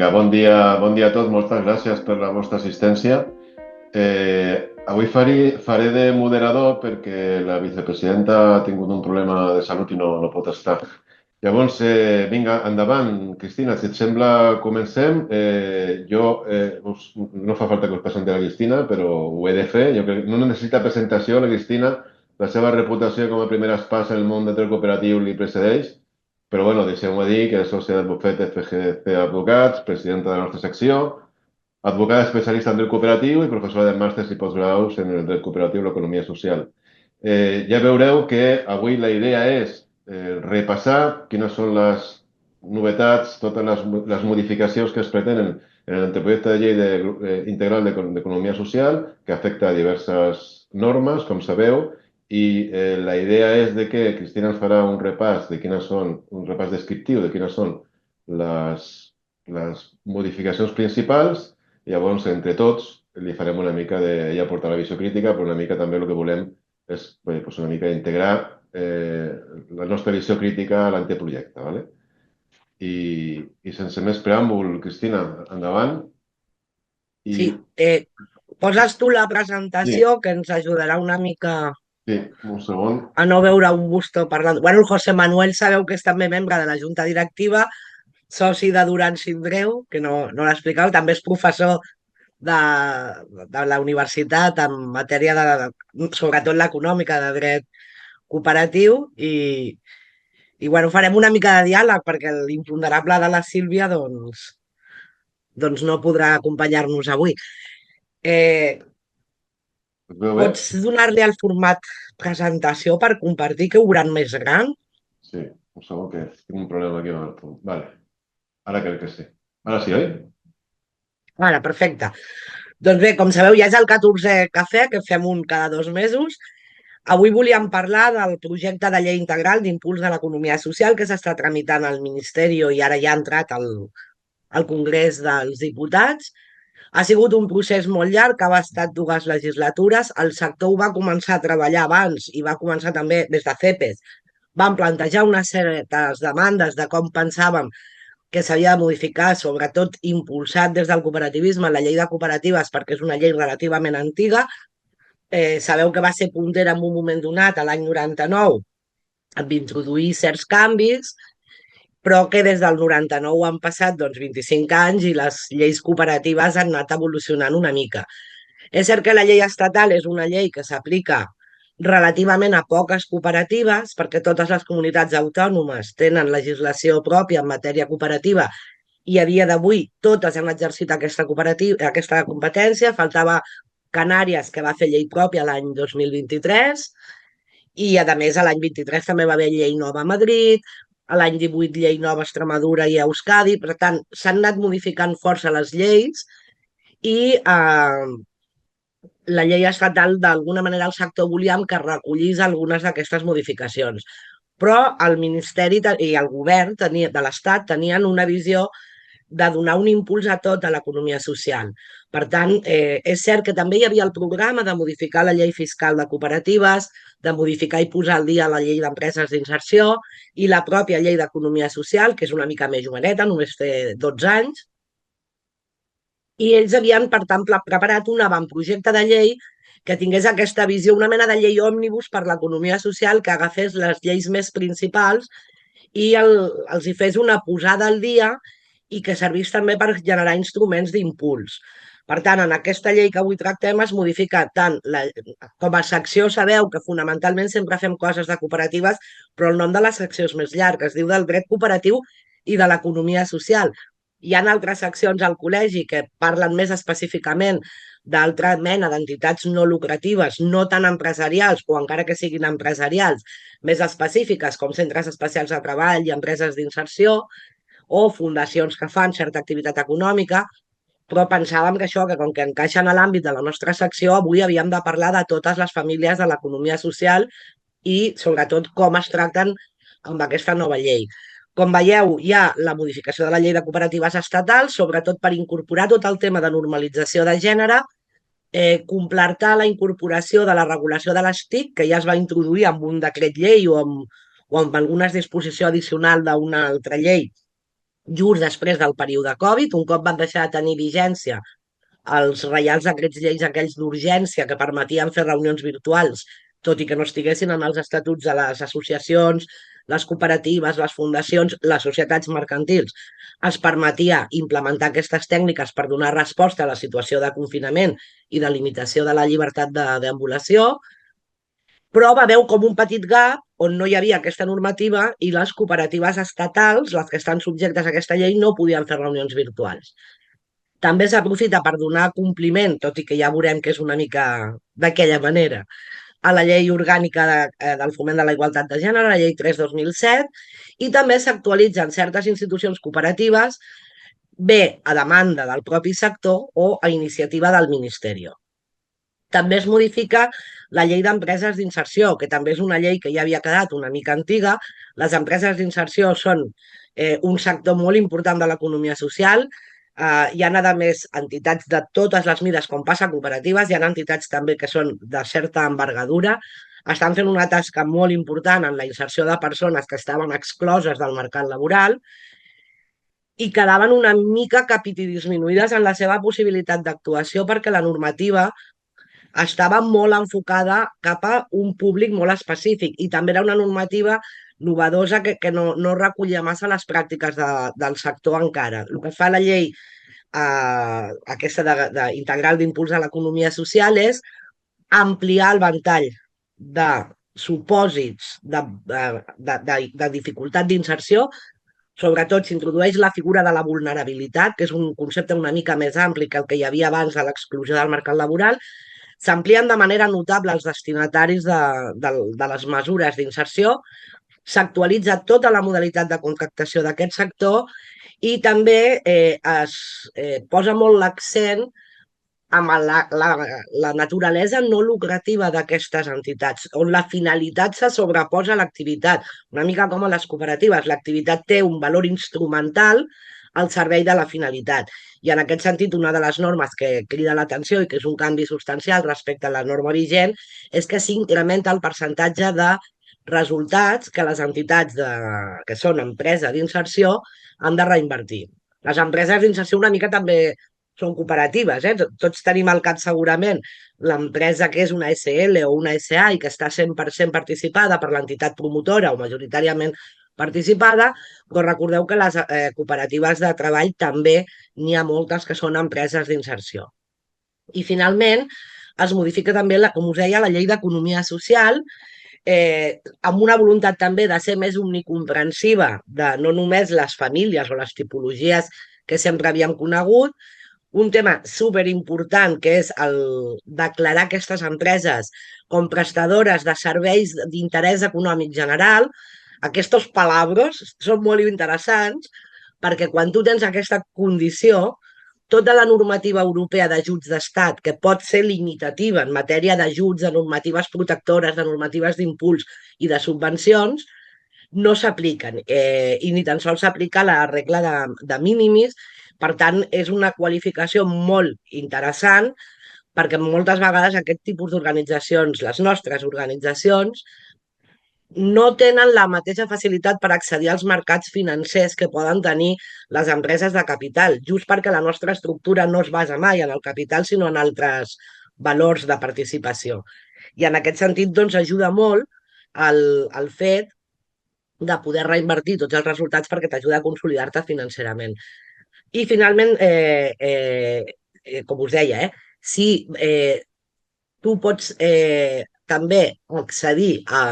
Vinga, bon dia a tots. Moltes gràcies per la vostra assistència. Avui faré de moderador perquè la vicepresidenta ha tingut un problema de salut i no pot estar. Llavors, vinga, endavant. Cristina, si et sembla, comencem. No fa falta que us presenti la Cristina, però ho he de fer. Jo crec que no necessita presentació, la Cristina. La seva reputació com a primera espasa en el món del dret cooperatiu li precedeix. Però, bueno, deixeu-me dir que és sòcia del bufet FGC Advocats, presidenta de la nostra secció, advocada especialista en dret cooperatiu i professora de màsters i postgraus en el dret cooperatiu i l'economia social. Ja veureu que avui la idea és repassar quines són les novetats, totes les modificacions que es pretenen en l'anteprojecte de llei integral d'economia social, que afecta a diverses normes, com sabeu, i la idea és de que Cristina ens farà un repàs un repàs descriptiu de quines són les modificacions principals, i llavors entre tots li farem una mica ella porta la visió crítica, però una mica també el que volem és una mica integrar la nostra visió crítica a l'anteprojecte, ¿vale? I sense més preàmbul, Cristina, endavant. Sí, poses tu la presentació, que ens ajudarà una mica Sí, un segon. a no veure un busto parlant. Bueno, el José Manuel sabeu que és també membre de la Junta Directiva, soci de Duran Sindreu, que no l'ha explicat, també és professor de la universitat en matèria sobretot l'econòmica, de dret cooperatiu, i bueno, farem una mica de diàleg perquè l'imponderable de la Sílvia doncs no podrà acompanyar-nos avui. Pots donar-li el format presentació per compartir, que ho veuran més gran? Sí, un segon que tinc un problema aquí amb el punt. Vale, ara crec que sí. Ara sí, oi? Ara, perfecte. Doncs bé, com sabeu, ja és el 14è cafè, que fem un cada 2 mesos. Avui volíem parlar del projecte de llei integral d'impuls de l'economia social que s'està tramitant al Ministeri i ara ja ha entrat al Congrés dels Diputats. Ha sigut un procés molt llarg, que ha estat 2 legislatures. El sector ho va començar a treballar abans i va començar també des de CEPES. Vam plantejar unes certes demandes de com pensàvem que s'havia de modificar, sobretot impulsat des del cooperativisme, la llei de cooperatives, perquè és una llei relativament antiga. Sabeu que va ser puntera en un moment donat, a l'any 99, amb introduir certs canvis, però que des del 99 han passat 25 anys i les lleis cooperatives han anat evolucionant una mica. És cert que la llei estatal és una llei que s'aplica relativament a poques cooperatives, perquè totes les comunitats autònomes tenen legislació pròpia en matèria cooperativa i a dia d'avui totes han exercit aquesta competència. Faltava Canàries, que va fer llei pròpia l'any 2023, i a més l'any 23 també va haver llei nova a Madrid, a l'any 18 llei nova a Extremadura i a Euskadi. Per tant, s'han anat modificant força les lleis i la llei estatal, d'alguna manera, el sector volíem que recollís algunes d'aquestes modificacions. Però el Ministeri i el govern de l'Estat tenien una visió de donar un impuls a tota l'economia social. Per tant, és cert que també hi havia el programa de modificar la llei fiscal de cooperatives, de modificar i posar al dia la llei d'empreses d'inserció i la pròpia llei d'economia social, que és una mica més joveneta, només té 12 anys, i ells havien, per tant, preparat un avantprojecte de llei que tingués aquesta visió, una mena de llei òmnibus per l'economia social, que agafés les lleis més principals i els hi fes una posada al dia i que servís també per generar instruments d'impuls. Per tant, en aquesta llei que avui tractem es modifica tant, com a secció sabeu que fonamentalment sempre fem coses de cooperatives, però el nom de la secció és més llarg, es diu del dret cooperatiu i de l'economia social. Hi ha altres seccions al col·legi que parlen més específicament d'altra mena d'entitats no lucratives, no tan empresarials, o encara que siguin empresarials, més específiques, com centres especials de treball i empreses d'inserció, o fundacions que fan certa activitat econòmica, però pensàvem que això, que com que encaixen a l'àmbit de la nostra secció, avui havíem de parlar de totes les famílies de l'economia social i, sobretot, com es tracten amb aquesta nova llei. Com veieu, hi ha la modificació de la llei de cooperatives estatal, sobretot per incorporar tot el tema de normalització de gènere, completar la incorporació de la regulació de les TIC, que ja es va introduir amb un decret llei o amb alguna disposició addicional d'una altra llei just després del període Covid, un cop van deixar de tenir vigència els reials decrets lleis aquells d'urgència que permetien fer reunions virtuals, tot i que no estiguessin en els estatuts de les associacions, les cooperatives, les fundacions, les societats mercantils, es permetia implementar aquestes tècniques per donar resposta a la situació de confinament i de limitació de la llibertat de deambulació, però va haver com un petit gap on no hi havia aquesta normativa i les cooperatives estatals, les que estan subjectes a aquesta llei, no podien fer reunions virtuals. També s'aprofita per donar compliment, tot i que ja veurem que és una mica d'aquella manera, a la llei orgànica del foment de la igualtat de gènere, la llei 3/2007, i també s'actualitzen certes institucions cooperatives bé a demanda del propi sector o a iniciativa del Ministeri. També es modifica la llei d'empreses d'inserció, que també és una llei que ja havia quedat una mica antiga. Les empreses d'inserció són un sector molt important de l'economia social. Hi ha, a més, entitats de totes les mides, com passa a cooperatives, hi ha entitats també que són de certa envergadura, estan fent una tasca molt important en la inserció de persones que estaven excloses del mercat laboral i quedaven una mica disminuïdes en la seva possibilitat d'actuació perquè la normativa estava molt enfocada cap a un públic molt específic i també era una normativa novedosa que no recollia massa les pràctiques del sector encara. El que fa la llei aquesta integral d'impuls a l'economia social és ampliar el ventall de supòsits de dificultat d'inserció. Sobretot s'introdueix la figura de la vulnerabilitat, que és un concepte una mica més ampli que el que hi havia abans de l'exclusió del mercat laboral. S'amplien de manera notable els destinataris de les mesures d'inserció, s'actualitza tota la modalitat de contractació d'aquest sector i també es posa molt l'accent amb la naturalesa no lucrativa d'aquestes entitats, on la finalitat se sobreposa a l'activitat. Una mica com a les cooperatives, l'activitat té un valor instrumental al servei de la finalitat. I en aquest sentit, una de les normes que crida l'atenció i que és un canvi substancial respecte a la norma vigent és que s'incrementa el percentatge de resultats que les entitats que són empresa d'inserció han de reinvertir. Les empreses d'inserció una mica també són cooperatives, Tots tenim al cap segurament l'empresa que és una SL o una SA i que està 100% participada per l'entitat promotora o majoritàriament participada, però recordeu que les cooperatives de treball també n'hi ha moltes que són empreses d'inserció. I finalment es modifica també, com us deia, la llei d'economia social, amb una voluntat també de ser més omnicomprensiva de no només les famílies o les tipologies que sempre havíem conegut, un tema superimportant que és el declarar aquestes empreses com prestadores de serveis d'interès econòmic general. Aquests palabros són molt interessants perquè quan tu tens aquesta condició, tota la normativa europea d'ajuts d'estat, que pot ser limitativa en matèria d'ajuts, de normatives protectores, de normatives d'impuls i de subvencions, no s'apliquen i ni tan sols s'aplica la regla de mínimis. Per tant, és una qualificació molt interessant perquè moltes vegades aquest tipus d'organitzacions, les nostres organitzacions, no tenen la mateixa facilitat per accedir als mercats financers que poden tenir les empreses de capital, just perquè la nostra estructura no es basa mai en el capital, sinó en altres valors de participació. I en aquest sentit, doncs, ajuda molt el fet de poder reinvertir tots els resultats perquè t'ajuda a consolidar-te financerament. I finalment, com us deia, si tu pots també accedir a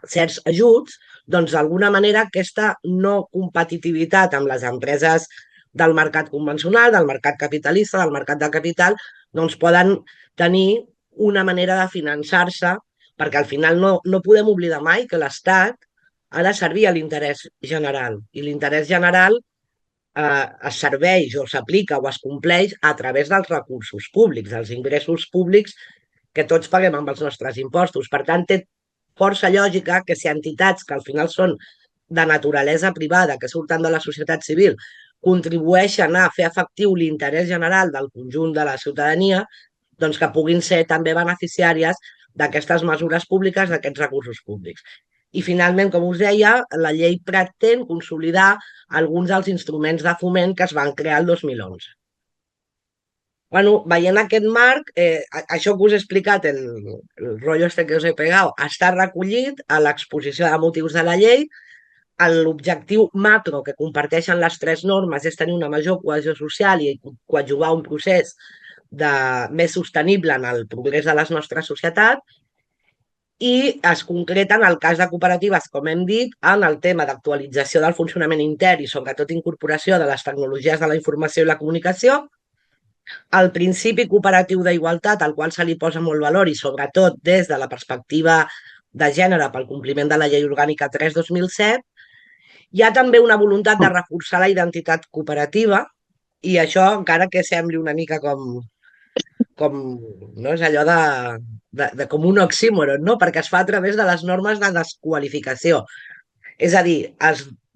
certs ajuts, doncs d'alguna manera aquesta no competitivitat amb les empreses del mercat convencional, del mercat capitalista, del mercat de capital, doncs poden tenir una manera de finançar-se, perquè al final no podem oblidar mai que l'Estat ha de servir a l'interès general, i l'interès general es serveix o s'aplica o es compleix a través dels recursos públics, dels ingressos públics que tots paguem amb els nostres impostos. Per tant, té força lògica que si entitats que al final són de naturalesa privada, que surten de la societat civil, contribueixen a fer efectiu l'interès general del conjunt de la ciutadania, doncs que puguin ser també beneficiàries d'aquestes mesures públiques, d'aquests recursos públics. I finalment, com us deia, la llei pretén consolidar alguns dels instruments de foment que es van crear el 2011. Bueno, veient aquest marc, això que us he explicat, el rotllo este que us he pegat, està recollit a l'exposició de motius de la llei. L'objectiu macro que comparteixen les tres normes és tenir una major cohesió social i coadjuvar un procés més sostenible en el progrés de les nostres societats, i es concreta en el cas de cooperatives, com hem dit, en el tema d'actualització del funcionament intern i sobretot incorporació de les tecnologies de la informació i la comunicació, el principi cooperatiu d'igualtat, al qual se li posa molt valor i sobretot des de la perspectiva de gènere pel compliment de la Llei Orgànica 3/2007, hi ha també una voluntat de reforçar la identitat cooperativa, i això, encara que sembli una mica no, és allò com un oxímoron, no? Perquè es fa a través de les normes de desqualificació. És a dir,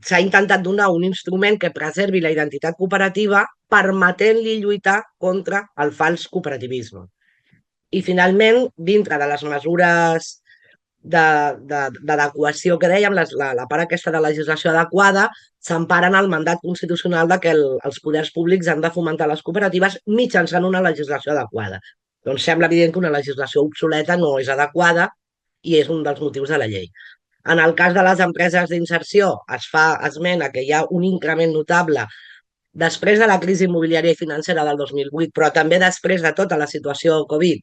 s'ha intentat donar un instrument que preservi la identitat cooperativa permetent-li lluitar contra el fals cooperativisme. I finalment, dintre de les mesures d'adequació que dèiem, la part aquesta de legislació adequada, s'emparen al mandat constitucional de que els poders públics han de fomentar les cooperatives mitjançant una legislació adequada. Doncs sembla evident que una legislació obsoleta no és adequada i és un dels motius de la llei. En el cas de les empreses d'inserció, es fa esment que hi ha un increment notable després de la crisi immobiliària i financera del 2008, però també després de tota la situació Covid.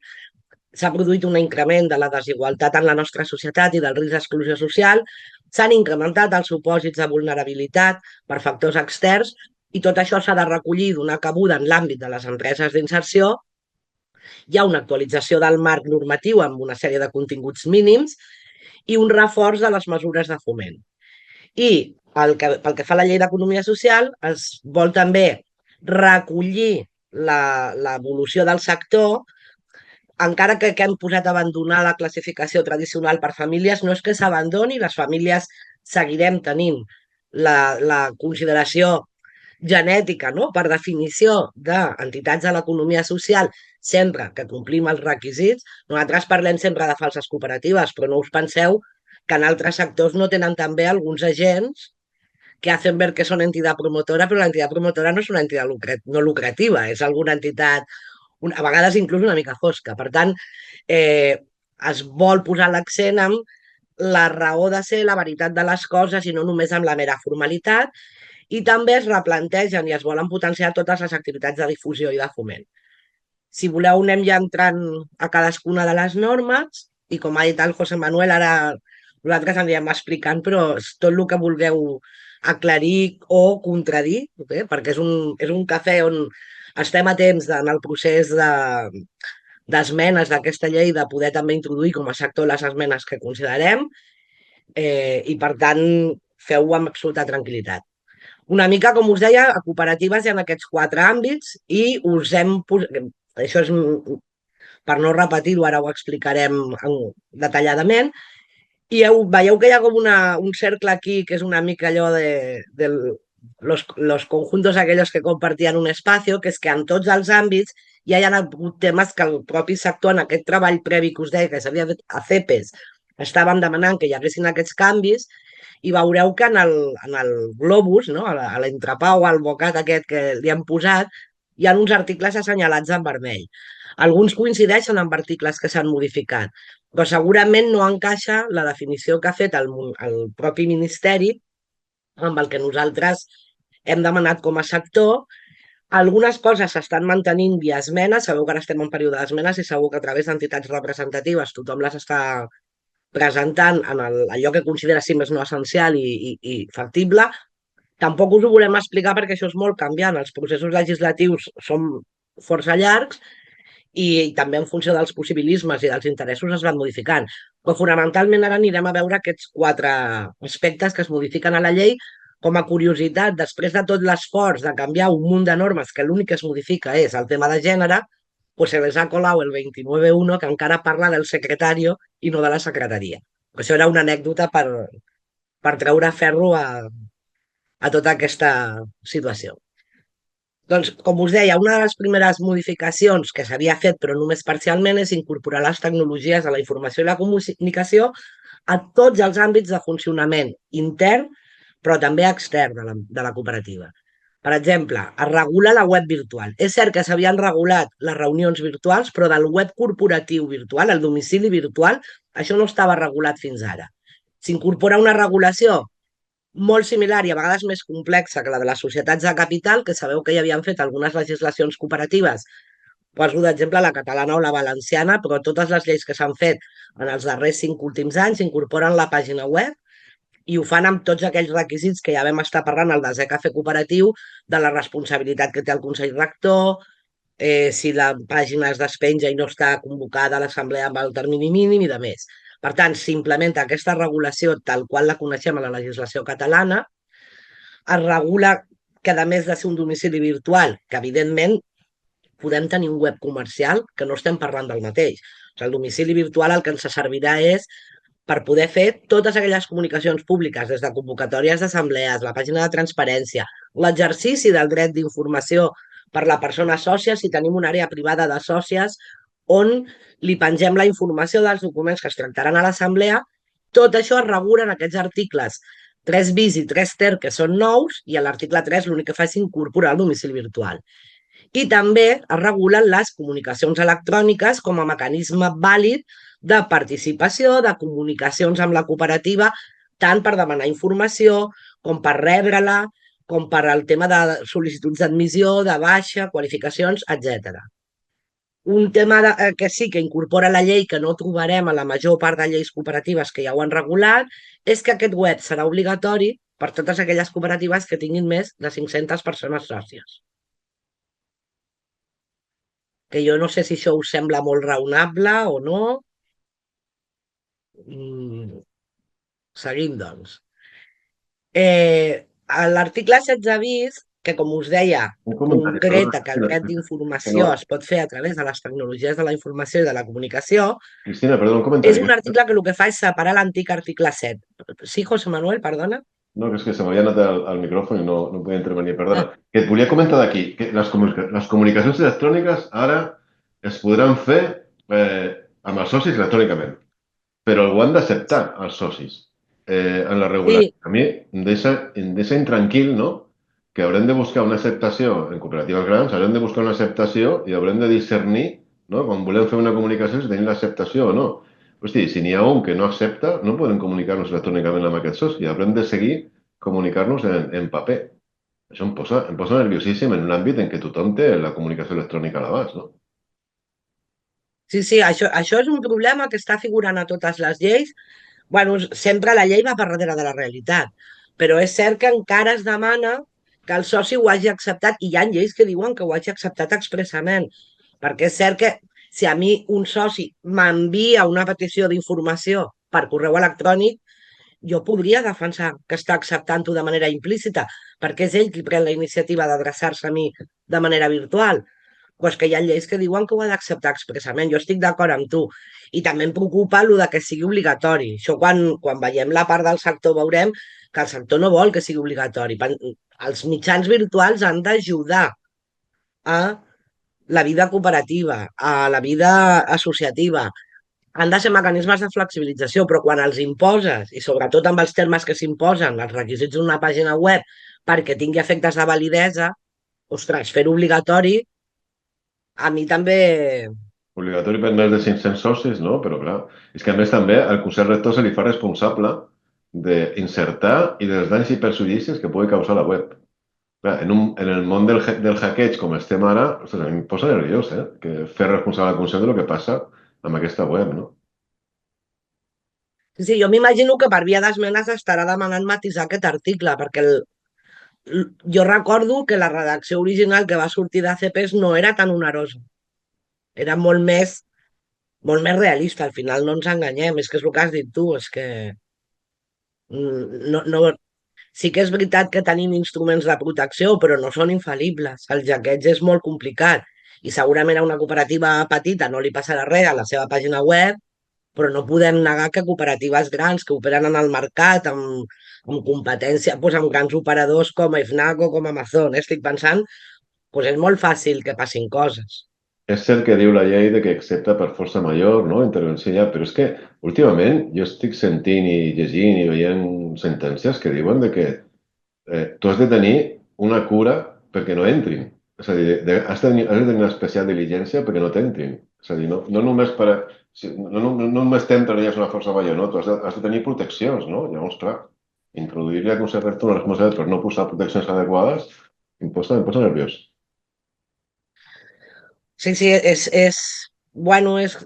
S'ha produït un increment de la desigualtat en la nostra societat i del risc d'exclusió social, s'han incrementat els supòsits de vulnerabilitat per factors externs, i tot això s'ha de recollir i donar cabuda en l'àmbit de les empreses d'inserció. Hi ha una actualització del marc normatiu amb una sèrie de continguts mínims i un reforç de les mesures de foment. I pel que fa a la llei d'economia social, es vol també recollir l'evolució del sector. Encara que hem posat a abandonar la classificació tradicional per famílies, no és que s'abandoni, les famílies seguirem tenint la consideració genètica, no? Per definició d'entitats de l'economia social, sempre que complim els requisits. Nosaltres parlem sempre de falses cooperatives, però no us penseu que en altres sectors no tenen també alguns agents que hacen ver que són entitat promotora, però l'entitat promotora no és una entitat no lucrativa, és alguna entitat a vegades inclús una mica fosca. Per tant, es vol posar l'accent en la raó de ser, la veritat de les coses i no només amb la mera formalitat, i també es replantegen i es volen potenciar totes les activitats de difusió i de foment. Si voleu, anem ja entrant a cadascuna de les normes i, com ha dit el José Manuel, ara nosaltres anirem explicant, però tot el que vulgueu aclarir o contradir, perquè és un cafè on estem a temps en el procés d'esmenes d'aquesta llei de poder també introduir com a sector les esmenes que considerem, i per tant feu-ho amb absoluta tranquil·litat. Una mica, com us deia, a cooperatives hi ha aquests 4 àmbits i us hem posat, això és per no repetir-ho, ara ho explicarem detalladament, i veieu que hi ha com un cercle aquí que és una mica allò de los conjuntos aquellos que compartien un espacio, que és que en tots els àmbits ja hi ha hagut temes que el propi sector, en aquest treball previ que us deia, que s'havia fet a CEPES, estàvem demanant que hi haguessin aquests canvis, i veureu que en el globus, no? A l'entrepà o al bocat aquest que li han posat, hi ha uns articles assenyalats en vermell. Alguns coincideixen amb articles que s'han modificat, però segurament no encaixa la definició que ha fet el propi Ministeri amb el que nosaltres hem demanat com a sector. Algunes coses s'estan mantenint via esmenes, sabeu que ara estem en període d'esmenes i segur que a través d'entitats representatives tothom les està presentant en allò que considera si més no essencial i factible. Tampoc us ho volem explicar perquè això és molt canviant. Els processos legislatius són força llargs i també en funció dels possibilismes i dels interessos es van modificant. Però fonamentalment ara anirem a veure aquests 4 aspectes que es modifiquen a la llei. Com a curiositat, després de tot l'esforç de canviar un munt de normes que l'únic que es modifica és el tema de gènere, pues se les ha colado el 29.1 que encara parla del secretario i no de la secretaria. Això era una anècdota per treure ferro a tota aquesta situació. Doncs, com us deia, una de les primeres modificacions que s'havia fet, però només parcialment, és incorporar les tecnologies de la informació i la comunicació a tots els àmbits de funcionament intern, però també extern de la cooperativa. Per exemple, es regula la web virtual. És cert que s'havien regulat les reunions virtuals, però del web corporatiu virtual, el domicili virtual, això no estava regulat fins ara. S'incorpora una regulació molt similar i a vegades més complexa que la de les societats de capital, que sabeu que ja havien fet algunes legislacions cooperatives, poso d'exemple la catalana o la valenciana, però totes les lleis que s'han fet en els darrers 5 últims anys incorporen la pàgina web i ho fan amb tots aquells requisits que ja vam estar parlant al desè cafè cooperatiu, de la responsabilitat que té el Consell Rector, si la pàgina es despenja i no està convocada a l'assemblea amb el termini mínim i de més. Per tant, s'implementa aquesta regulació tal qual la coneixem a la legislació catalana, es regula que a més de ser un domicili virtual, que evidentment podem tenir un web comercial, que no estem parlant del mateix. O sigui, el domicili virtual el que ens servirà és per poder fer totes aquelles comunicacions públiques, des de convocatòries d'assemblees, la pàgina de transparència, l'exercici del dret d'informació per la persona sòcia, si tenim una àrea privada de sòcies on li pengem la informació dels documents que es tractaran a l'assemblea. Tot això es regula en aquests articles 3 bis i 3 ter, que són nous, i a l'article 3 l'únic que fa és incorporar el domicili virtual. I també es regulen les comunicacions electròniques com a mecanisme vàlid de participació, de comunicacions amb la cooperativa, tant per demanar informació com per rebre-la, com per al tema de sol·licituds d'admissió, de baixa, qualificacions, etc. Un tema que sí que incorpora la llei, que no trobarem a la major part de lleis cooperatives que ja ho han regulat, és que aquest web serà obligatori per totes aquelles cooperatives que tinguin més de 500 persones sòcies. Que jo no sé si això us sembla molt raonable o no. Seguim, doncs. L'article 16 bis, que com us deia, Un comentari, perdona, concreta que el dret que d'informació no. es pot fer a través de les tecnologies de la informació i de la comunicació, Cristina, perdona, un és comentari. un article que el que fa és separar l'antic article 7. Sí, José Manuel, perdona? No, que és que se m'havia anat al micròfon i no podia intervenir, perdona. Ah, Que et volia comentar d'aquí, que les comunicacions electròniques ara es podran fer amb els socis electrònicament, però ho han d'acceptar els socis en la regulació. sí, A mi em deixa intranquil, no?, que haurem de buscar una acceptació en cooperatives grans, haurem de buscar una acceptació i haurem de discernir, no?, quan volem fer una comunicació, si tenim l'acceptació o no. Hosti, si n'hi ha un que no accepta, no podem comunicar-nos electrònicament amb aquest soci. Haurem de seguir comunicar-nos en paper. Això em posa nerviosíssim en un àmbit en què tothom té la comunicació electrònica a l'abast, no? sí, això és un problema que està figurant a totes les lleis. Bueno, sempre la llei va per darrere de la realitat, però és cert que encara es demana que el soci ho hagi acceptat, i hi ha lleis que diuen que ho hagi acceptat expressament, perquè és cert que si a mi un soci m'envia una petició d'informació per correu electrònic, jo podria defensar que està acceptant-ho de manera implícita, perquè és ell qui pren la iniciativa d'adreçar-se a mi de manera virtual. Pues que hi ha lleis que diuen que ho ha d'acceptar expressament. Jo estic d'acord amb tu. I també em preocupa el de que sigui obligatori. Això quan veiem la part del sector veurem que el sector no vol que sigui obligatori. Els mitjans virtuals han d'ajudar a la vida cooperativa, a la vida associativa. Han de ser mecanismes de flexibilització, però quan els imposes, i sobretot amb els termes que s'imposen, els requisits d'una pàgina web perquè tingui efectes de validesa, ostres, fer-ho obligatori a mi també. Obligatori per més de 500 socis, no? Però clar, és que a més també al Consell Rector se li fa responsable d'insertar i dels danys i perjudicis que pugui causar la web. Clar, en el món del hackeig com estem ara, ostres, a mi em posa nerviós, que fer responsable al Consell de lo que passa amb aquesta web, no? Sí, jo m'imagino que per via d'esmenes estarà demanant matisar aquest article, perquè jo recordo que la redacció original que va sortir d'ACPs no era tan onerosa, era molt més realista. Al final no ens enganyem, és que és el que has dit tu, és que no, no, sí que és veritat que tenim instruments de protecció, però no són infal·libles. El hackeig és molt complicat i segurament a una cooperativa petita no li passarà res a la seva pàgina web, però no podem negar que cooperatives grans que operen en el mercat amb competència, doncs amb grans operadors com FNAC o com Amazon, estic pensant, doncs és molt fàcil que passin coses. És cert que diu la llei de que excepte per força major, no? Intervenció ja, però és que últimament jo estic sentint i llegint i veient sentències que diuen de que tu has de tenir una cura perquè no entrin. És a dir, has de tenir una especial diligència perquè no t'entrin. És a dir, no només no només t'entren i és una força major, no? Tu has de tenir proteccions, no? Llavors, clar, introduir-li a un cert una responsabilitat per no posar proteccions adequades em posa nerviós. Sí, sí, bueno, és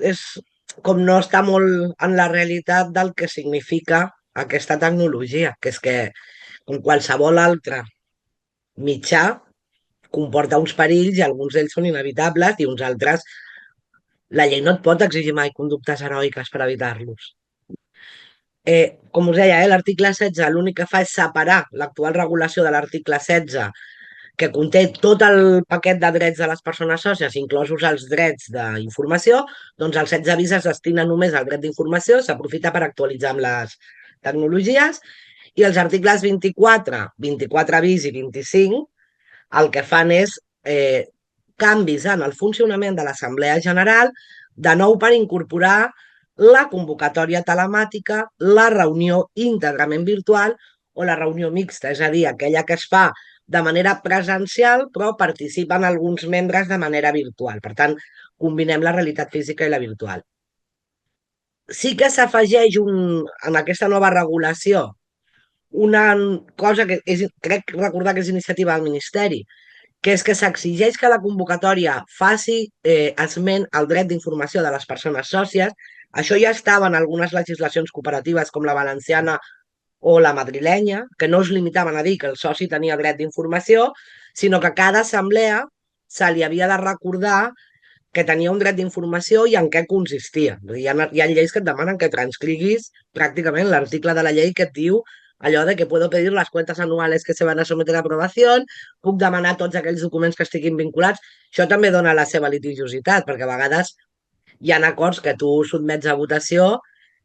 com no està molt en la realitat del que significa aquesta tecnologia, que és que com qualsevol altre mitjà comporta uns perills i alguns d'ells són inevitables i uns altres la llei no et pot exigir mai conductes heroiques per evitar-los. Com us deia, l'article 16 l'únic que fa és separar l'actual regulació de l'article 16, que conté tot el paquet de drets de les persones sòcies, inclosos els drets d'informació, doncs el 16 bis es destina només al dret d'informació, s'aprofita per actualitzar amb les tecnologies, i els articles 24, 24 bis i 25 el que fan és canvis en el funcionament de l'Assemblea General, de nou per incorporar la convocatòria telemàtica, la reunió íntegrament virtual o la reunió mixta, és a dir, aquella que es fa de manera presencial però participen alguns membres de manera virtual. Per tant, combinem la realitat física i la virtual. Sí que s'afegeix en aquesta nova regulació una cosa que crec recordar que és iniciativa del Ministeri, que és que s'exigeix que la convocatòria faci esment al dret d'informació de les persones sòcies. Això ja estava en algunes legislacions cooperatives com la valenciana o la madrilenya, que no es limitaven a dir que el soci tenia dret d'informació, sinó que a cada assemblea se li havia de recordar que tenia un dret d'informació i en què consistia. Hi ha lleis que et demanen que transcriguis pràcticament l'article de la llei que et diu allò de que puedo pedir las cuentas anuales que se van a someter a aprovación, puc demanar tots aquells documents que estiguin vinculats. Això també dona la seva litigiositat, perquè a vegades hi ha acords que tu sotmets a votació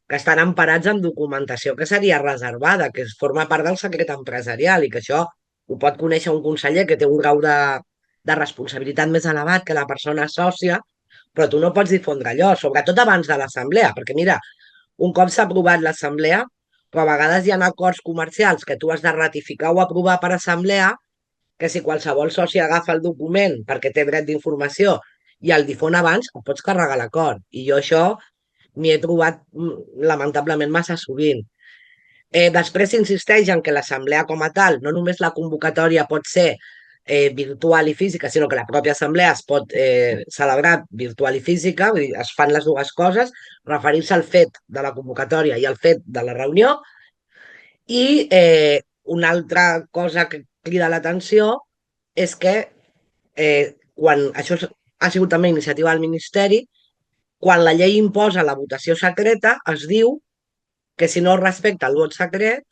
que estan emparats en documentació que seria reservada, que forma part del secret empresarial i que això ho pot conèixer un conseller que té un grau de responsabilitat més elevat que la persona sòcia, però tu no pots difondre allò, sobretot abans de l'assemblea, perquè mira, un cop s'ha aprovat l'assemblea, però a vegades hi ha acords comercials que tu has de ratificar o aprovar per assemblea, que si qualsevol soci agafa el document perquè té dret d'informació i el difon abans, et pots carregar l'acord. I jo això m'hi he trobat lamentablement massa sovint. Després s'insisteix en que l'assemblea com a tal, no només la convocatòria pot ser virtual i física, sinó que la pròpia assemblea es pot celebrar virtual i física, vull dir, es fan les dues coses, referir-se al fet de la convocatòria i al fet de la reunió. I una altra cosa que crida l'atenció és que quan això ha sigut també iniciativa del Ministeri, quan la llei imposa la votació secreta, es diu que si no es respecta el vot secret,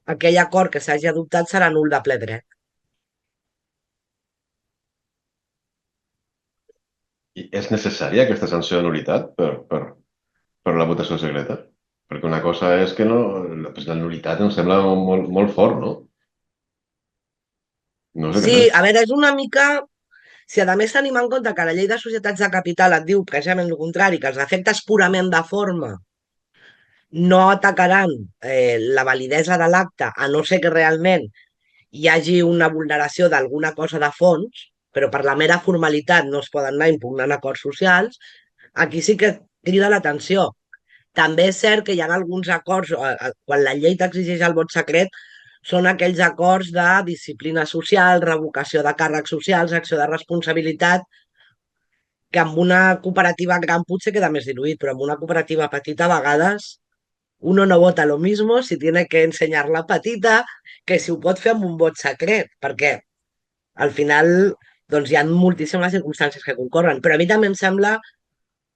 aquell acord que s'hagi adoptat serà nul de ple dret. I és necessària aquesta sanció de nul·litat per la votació secreta? Perquè una cosa és que no, pues la nul·litat em sembla molt, molt fort, no? No sé què Sí, penses. a veure, és una mica... Si a més tenim en compte que la llei de societats de capital et diu precisament el contrari, que els efectes purament de forma no atacaran la validesa de l'acte, a no ser que realment hi hagi una vulneració d'alguna cosa de fons, però per la mera formalitat no es poden anar impugnant acords socials, aquí sí que crida l'atenció. També és cert que hi ha alguns acords, quan la llei t'exigeix el vot secret, són aquells acords de disciplina social, revocació de càrrecs socials, acció de responsabilitat, que amb una cooperativa gran potser queda més diluït, però amb una cooperativa petita a vegades uno no vota lo mismo si tiene que ensenyar la petita que si ho pot fer amb un vot secret, perquè al final doncs, hi ha moltíssimes circumstàncies que concorren. Però a mi també em sembla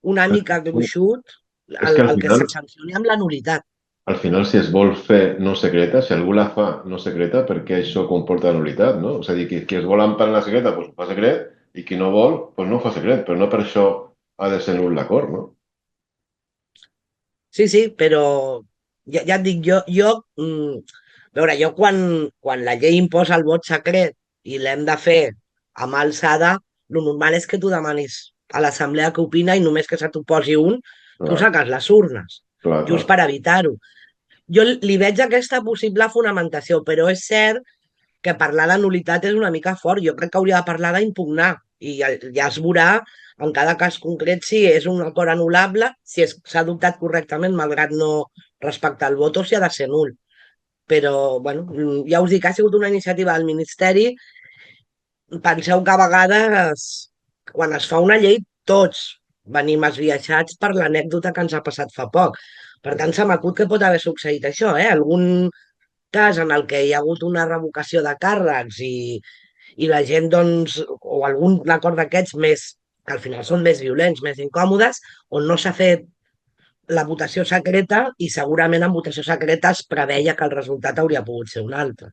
una mica gruixut És que el que se sancioni amb la nulitat. al final, si es vol fer no secreta, si algú la fa no secreta, per què això comporta nul·litat, no? És a dir, qui es vol emparar en la secreta, doncs ho fa secret, i qui no vol, doncs no ho fa secret, però no per això ha de ser nul l'acord, no? Sí, sí, però ja et dic, a veure, jo quan la llei imposa el vot secret i l'hem de fer a mà alçada, el normal és que tu demanis a l'assemblea que opina i només que se t'oposi un, tu Clar, saques les urnes, clar, just clar. per evitar-ho. Jo li veig aquesta possible fonamentació, però és cert que parlar de nulitat és una mica fort. Jo crec que hauria de parlar d'impugnar i ja es veurà en cada cas concret si és un acord anul·lable, si s'ha adoptat correctament malgrat no respectar el vot o si ha de ser nul. Però, bueno, ja us dic que ha sigut una iniciativa del Ministeri. Penseu que a vegades, quan es fa una llei, tots venim esbiaixats per l'anècdota que ens ha passat fa poc. Per tant, se m'acut que pot haver succeït això, eh? Algun cas en el que hi ha hagut una revocació de càrrecs i la gent, doncs, o algun acord d'aquests més, que al final són més violents, més incòmodes, on no s'ha fet la votació secreta i segurament en votació secreta es preveia que el resultat hauria pogut ser un altre.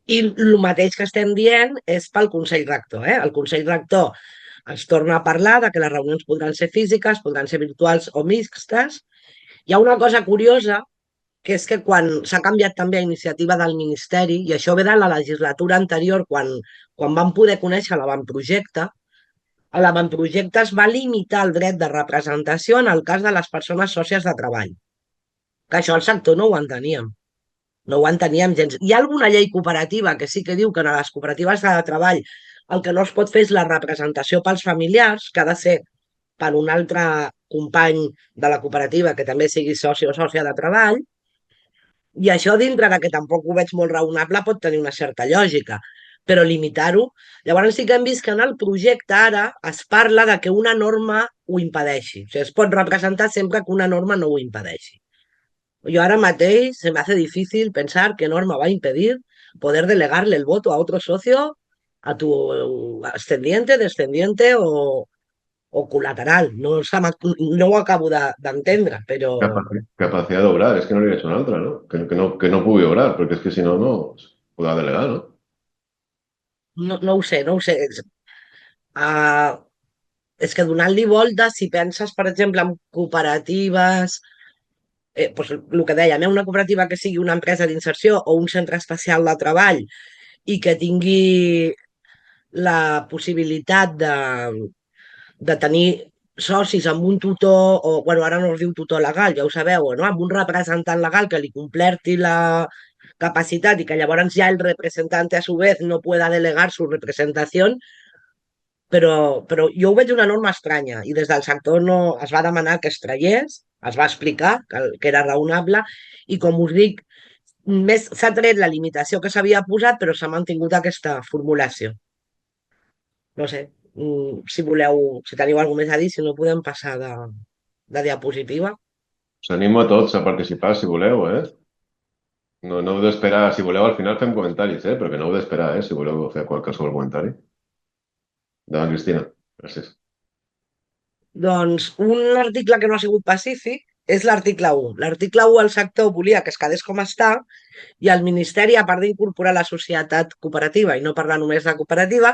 I el mateix que estem dient és pel Consell Rector. El Consell Rector es torna a parlar de que les reunions podran ser físiques, podran ser virtuals o mixtes. Hi ha una cosa curiosa, que és que quan s'ha canviat també a iniciativa del Ministeri, i això ve de la legislatura anterior, quan vam poder conèixer l'avantprojecte, a l'avantprojecte es va limitar el dret de representació en el cas de les persones sòcies de treball, que això al sector no ho enteníem. No ho enteníem gens. Hi ha alguna llei cooperativa que sí que diu que en les cooperatives de treball el que no es pot fer és la representació pels familiars, que ha de ser per un altre company de la cooperativa que també sigui soci o sòcia de treball, i això dintre de que tampoc ho veig molt raonable pot tenir una certa lògica, però limitar-ho... Llavors sí que hem vist que en el projecte ara es parla de que una norma ho impedeixi. O sigui, es pot representar sempre que una norma no ho impedeixi. Yo ahora mateix se me hace difícil pensar qué norma va a impedir poder delegarle el voto a otro socio, a tu ascendiente, descendiente o colateral. No, no ho acabo d'entendre, però Capacidad de obrar, es que no li veig una altra, no? Que no pugui obrar, perquè és que si no, no es podrà delegar, no? no ho sé, no ho sé. Uh, és que donant-li voltes, si penses, per exemple, en cooperatives, doncs el que dèiem, una cooperativa que sigui una empresa d'inserció o un centre especial de treball i que tingui la possibilitat de tenir socis amb un tutor, o bueno, ara no es diu tutor legal, ja ho sabeu, no? Amb un representant legal que li complerti la capacitat i que llavors ja el representante a su vez no pueda delegar su representación, però jo ho veig una norma estranya i des del sector no es va demanar que es traiés, es va explicar que era raonable i com us dic, més s'ha tret la limitació que s'havia posat però s'ha mantingut aquesta formulació. No sé, si voleu, si teniu alguna més a dir, si no podem passar de diapositiva. Us animo a tots a participar si voleu, eh? No, no heu d'esperar, si voleu al final fem comentaris, perquè no heu d'esperar, si voleu fer qualsevol comentari. Endavant, Cristina. Gràcies. Doncs un article que no ha sigut pacífic és l'article 1. L'article 1 el sector volia que es quedés com està i el Ministeri, a part d'incorporar la societat cooperativa i no parlar només de cooperativa,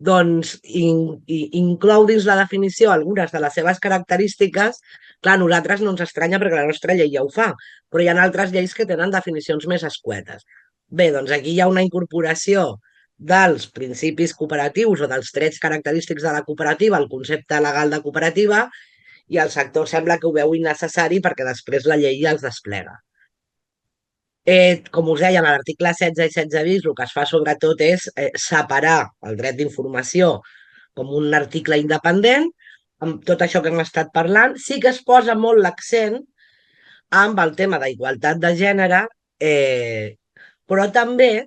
doncs inclou dins la definició algunes de les seves característiques. Clar, a nosaltres no ens estranya perquè la nostra llei ja ho fa, però hi ha altres lleis que tenen definicions més escuetes. Bé, doncs aquí hi ha una incorporació dels principis cooperatius o dels trets característics de la cooperativa, el concepte legal de cooperativa, i el sector sembla que ho veu innecessari perquè després la llei ja els desplega. Com us deia, a l'article 16 i 16 bis el que es fa sobretot és separar el dret d'informació com un article independent, amb tot això que hem estat parlant. Sí que es posa molt l'accent amb el tema d'igualtat de gènere, però també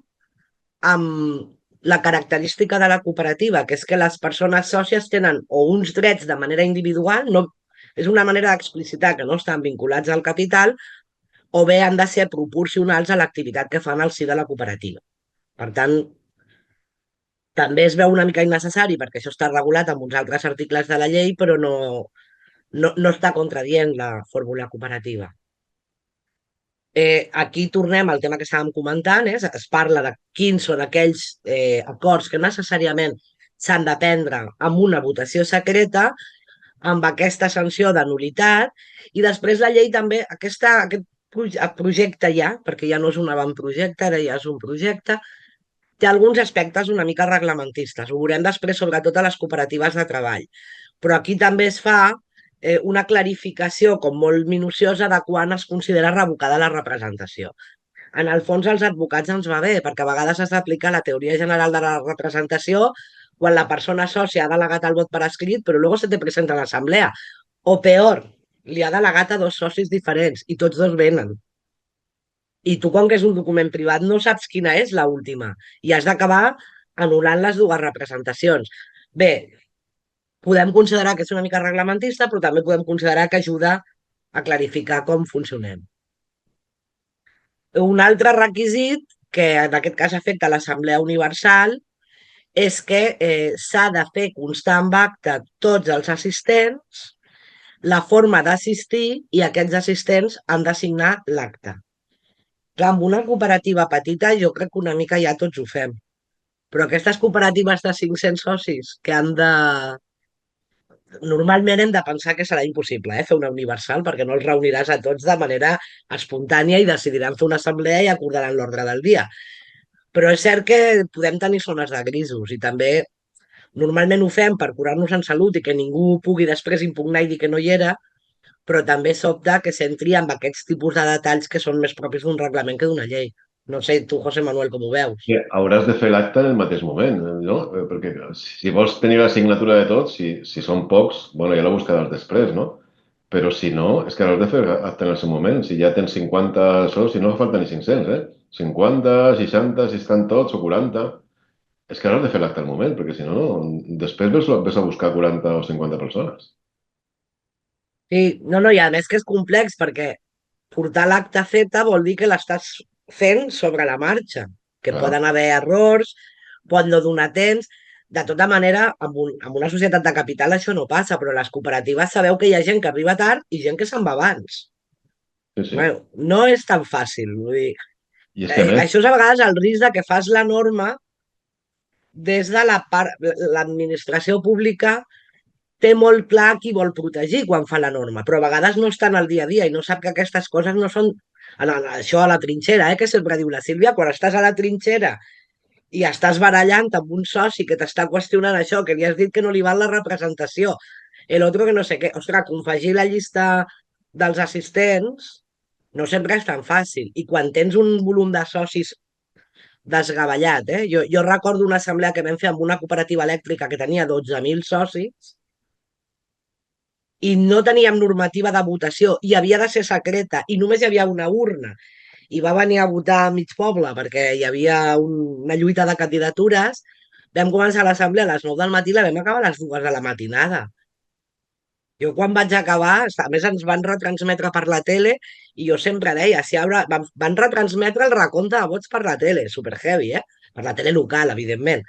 amb la característica de la cooperativa, que és que les persones sòcies tenen o uns drets de manera individual, no, és una manera d'explicitar que no estan vinculats al capital, o bé han de ser proporcionals a l'activitat que fan al si de la cooperativa. Per tant, també es veu una mica innecessari perquè això està regulat amb uns altres articles de la llei, però no està contradient la fórmula cooperativa. Aquí tornem al tema que estàvem comentant, es parla de quins són aquells acords que necessàriament s'han de prendre amb una votació secreta, amb aquesta sanció de nulitat, i després la llei també, aquest projecte ja, perquè ja no és un avantprojecte, ara ja és un projecte, té alguns aspectes una mica reglamentistes. Ho veurem després, sobretot a les cooperatives de treball. Però aquí també es fa una clarificació com molt minuciosa de quan es considera revocada la representació. En el fons, als advocats ens va bé, perquè a vegades has d'aplicar la teoria general de la representació quan la persona sòcia ha delegat el vot per escrit, però luego se te presenta a l'assemblea. O peor, li ha delegat a dos socis diferents i tots dos venen. I tu, com que és un document privat, no saps quina és la última i has d'acabar anul·lant les dues representacions. Bé, podem considerar que és una mica reglamentista, però també podem considerar que ajuda a clarificar com funcionem. Un altre requisit, que en aquest cas afecta l'Assemblea Universal, és que s'ha de fer constar en acte tots els assistents la forma d'assistir i aquests assistents han de signar l'acte. Clar, amb una cooperativa petita jo crec que una mica ja tots ho fem. Però aquestes cooperatives de 500 socis que han de... Normalment hem de pensar que serà impossible fer una universal perquè no els reuniràs a tots de manera espontània i decidiran fer una assemblea i acordaran l'ordre del dia. Però és cert que podem tenir zones de grisos i també normalment ho fem per curar-nos en salut i que ningú pugui després impugnar i dir que no hi era, però també sobta que s'entri amb aquests tipus de detalls que són més propis d'un reglament que d'una llei. No sé, tu, José Manuel, com ho veus? Sí, hauràs de fer l'acte en el mateix moment, no? Perquè si vols tenir la signatura de tots, si són pocs, bueno, ja la buscaràs després, no? Però si no, és que hauràs de fer l'acte en el seu moment. Si ja tens 50 sols, si no fa falta ni 500, 50, 60, si estan tots, o 40. És que hauràs de fer l'acte al moment, perquè si no, després ves a buscar 40 o 50 persones. Sí, no, no, i a més que és complex perquè portar l'acte feta vol dir que l'estàs fent sobre la marxa, que Clar. poden haver errors, pot no donar temps. De tota manera, en una societat de capital això no passa, però a les cooperatives sabeu que hi ha gent que arriba tard i gent que se'n va abans. Sí, sí. Bueno, no és tan fàcil. Vull dir, I és que a més, això és a vegades el risc de que fas la norma des de la part... L'administració pública té molt clar qui vol protegir quan fa la norma, però a vegades no està en el dia a dia i no sap que aquestes coses no són... Això a la trinxera, que sempre diu la Sílvia, quan estàs a la trinxera i estàs barallant amb un soci que t'està qüestionant això, que li has dit que no li val la representació, el otro que no sé què, ostres, confegir la llista dels assistents no sempre és tan fàcil. I quan tens un volum de socis desgavellat, jo recordo una assemblea que vam fer amb una cooperativa elèctrica que tenia 12.000 socis i no teníem normativa de votació i havia de ser secreta i només hi havia una urna i va venir a votar a mig poble perquè hi havia una lluita de candidatures. Vam començar l'assemblea a les 9 del matí i la vam acabar a les 2 de la matinada. Jo quan vaig acabar, a més ens van retransmetre per la tele i jo sempre deia, si haurà... van retransmetre el recompte de vots per la tele, super heavy, per la tele local, evidentment.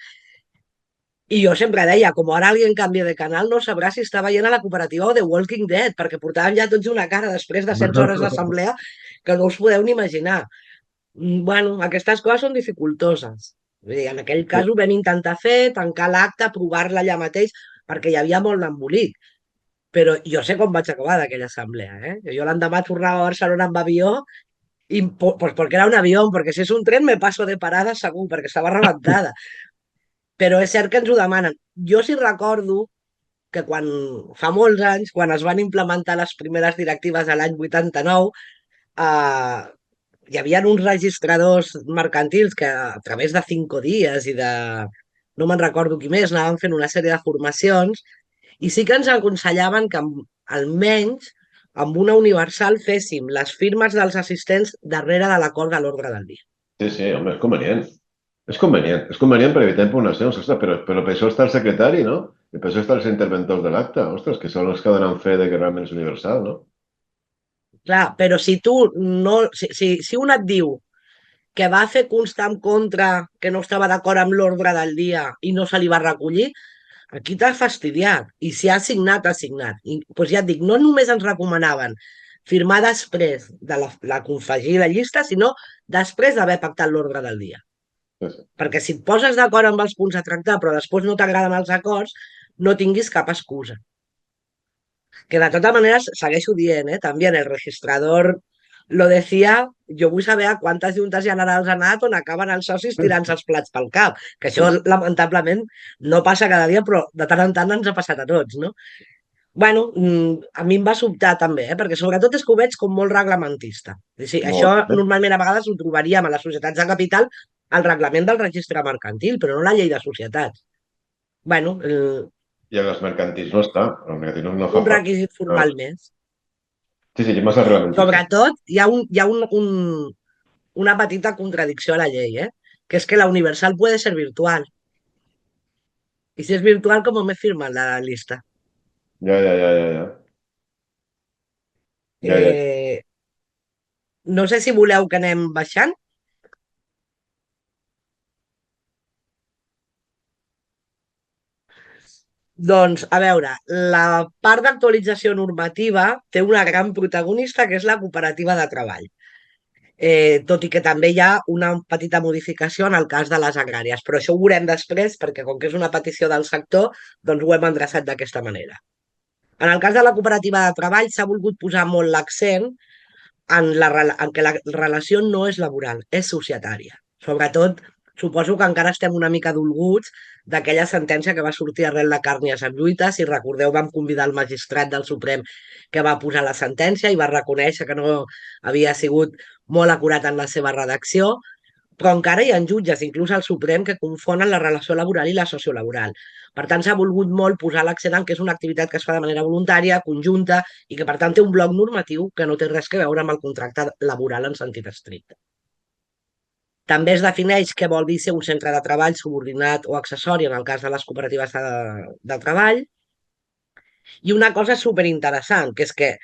I jo sempre deia, com ara alguien canvia de canal, no sabrà si està veient a la cooperativa o The Walking Dead, perquè portàvem ja tots una cara després de 16 hores d'assemblea que no us podeu ni imaginar. Bueno, aquestes coses són dificultoses. Vull dir, en aquell cas ho vam intentar fer, tancar l'acte, aprovar-la allà mateix, perquè hi havia molt d'embolic. Però jo sé com vaig acabar d'aquella assemblea, Jo l'endemà tornava a Barcelona amb avió i, pues porque era un avión, porque si es un tren me paso de parada segur, perquè estava rebentada. Però és cert que ens ho demanen. Jo sí recordo que quan fa molts anys, quan es van implementar les primeres directives a l'any 89, eh, hi havia uns registradors mercantils que a través de 5 dies i de... no me'n recordo qui més, anaven fent una sèrie de formacions i sí que ens aconsellaven que almenys amb una universal féssim les firmes dels assistents darrere de l'acord de l'ordre del dia. sí, sí, home, és convenient. És convenient. És convenient per evitar impugnacions, ostres, però per això està el secretari, no? I per això estan els interventors de l'acte, ostres, que són els que donen fe de que realment és universal, no? Clar, però si tu no... Si un et diu que va fer constar en contra que no estava d'acord amb l'ordre del dia i no se li va recollir, aquí t'has fastidiat. I si ha signat, ha signat. I doncs ja et dic, no només ens recomanaven firmar després de la confegir la llista, sinó després d'haver pactat l'ordre del dia. Sí, sí. Perquè si et poses d'acord amb els punts a tractar però després no t'agraden els acords, no tinguis cap excusa. Que de totes maneres segueixo dient, també el registrador lo decía, jo vull saber a quantes juntes generals ha anat on acaben els socis tirant-se els plats pel cap, que això lamentablement no passa cada dia, però de tant en tant ens ha passat a tots, no? Bueno, a mi em va sobtar també, perquè sobretot és que ho veig com molt reglamentista. És dir, això Molt bé. normalment a vegades ho trobaríem a les societats de capital al reglament del registre mercantil, però no la llei de societats. Bueno, I en els mercantils no està. En els mercantils no fa un part. requisit formal més. Sí, sí, massa reglamentista. Sobretot, hi ha una petita contradicció a la llei, que és que la universal puede ser virtual. Y si es virtual, ¿cómo me firman la lista? Ja, ja, ja, ja, ja. Ja, ja. Eh, no sé si voleu que anem baixant. Doncs, a veure, la part d'actualització normativa té una gran protagonista, que és la cooperativa de treball. Tot i que també hi ha una petita modificació en el cas de les agràries, però això ho veurem després, perquè com que és una petició del sector, doncs ho hem endreçat d'aquesta manera. En el cas de la cooperativa de treball s'ha volgut posar molt l'accent en que la relació no és laboral, és societària. Sobretot, suposo que encara estem una mica dolguts d'aquella sentència que va sortir arrel de Càrnies en lluita. Si recordeu, vam convidar el magistrat del Suprem que va posar la sentència i va reconèixer que no havia sigut molt acurat en la seva redacció, però encara hi ha jutges, inclús al Suprem, que confonen la relació laboral i la sociolaboral. Per tant, s'ha volgut molt posar l'accent en que és una activitat que es fa de manera voluntària, conjunta, i que, per tant, té un bloc normatiu que no té res a veure amb el contracte laboral en sentit estricte. També es defineix què vol dir ser un centre de treball subordinat o accessori en el cas de les cooperatives de treball. I una cosa superinteressant, que és que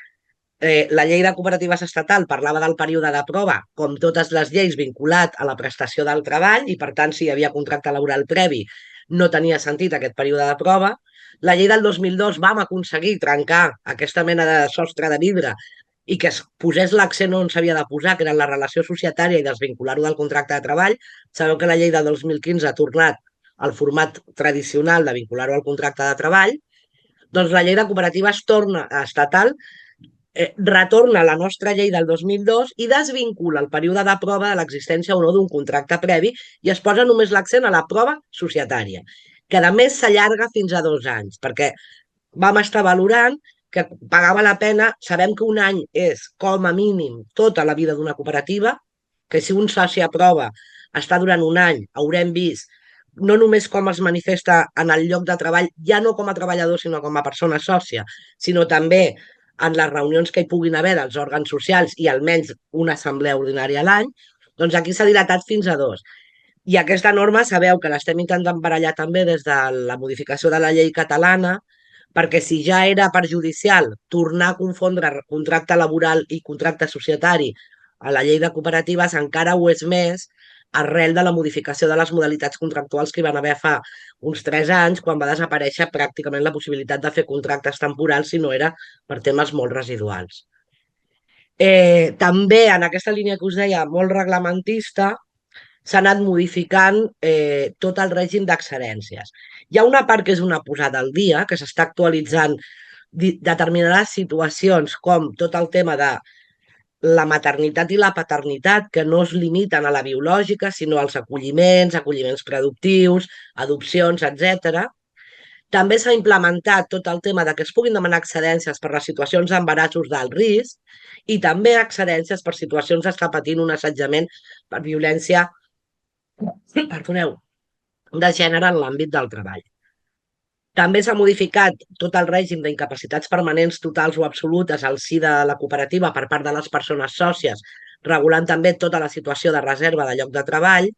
la llei de cooperatives estatal parlava del període de prova, com totes les lleis, vinculat a la prestació del treball, i per tant, si hi havia contracte laboral previ, no tenia sentit aquest període de prova. La llei del 2002 vam aconseguir trencar aquesta mena de sostre de vidre i que es posés l'accent on s'havia de posar, que era la relació societària, i desvincular-ho del contracte de treball. Sabeu que la llei de 2015 ha tornat al format tradicional de vincular-ho al contracte de treball. Doncs la llei de cooperatives torna a estatal, retorna la nostra llei del 2002 i desvincula el període de prova de l'existència o no d'un contracte previ i es posa només l'accent a la prova societària, que a més s'allarga fins a 2 anys, perquè vam estar valorant que pagava la pena. Sabem que un any és, com a mínim, tota la vida d'una cooperativa, que si un soci aprova està durant un any, haurem vist no només com es manifesta en el lloc de treball, ja no com a treballador, sinó com a persona sòcia, sinó també en les reunions que hi puguin haver dels òrgans socials i almenys una assemblea ordinària a l'any, doncs aquí s'ha dilatat fins a 2. I aquesta norma sabeu que l'estem intentant barallar també des de la modificació de la llei catalana, perquè si ja era perjudicial tornar a confondre contracte laboral i contracte societari a la llei de cooperatives, encara ho és més arrel de la modificació de les modalitats contractuals que hi van haver fa uns 3 anys, quan va desaparèixer pràcticament la possibilitat de fer contractes temporals si no era per temes molt residuals. També en aquesta línia que us deia, molt reglamentista, s'ha anat modificant tot el règim d'excedències. Hi ha una part que és una posada al dia, que s'està actualitzant determinades situacions, com tot el tema de la maternitat i la paternitat, que no es limiten a la biològica, sinó als acolliments, acolliments predictius, adopcions, etc. També s'ha implementat tot el tema de que es puguin demanar excedències per les situacions d'embarassos d'alt risc i també excedències per situacions d'estar patint un assetjament per violència, perdoneu, de gènere en l'àmbit del treball. També s'ha modificat tot el règim d'incapacitats permanents totals o absolutes al si de la cooperativa per part de les persones sòcies, regulant també tota la situació de reserva de lloc de treball.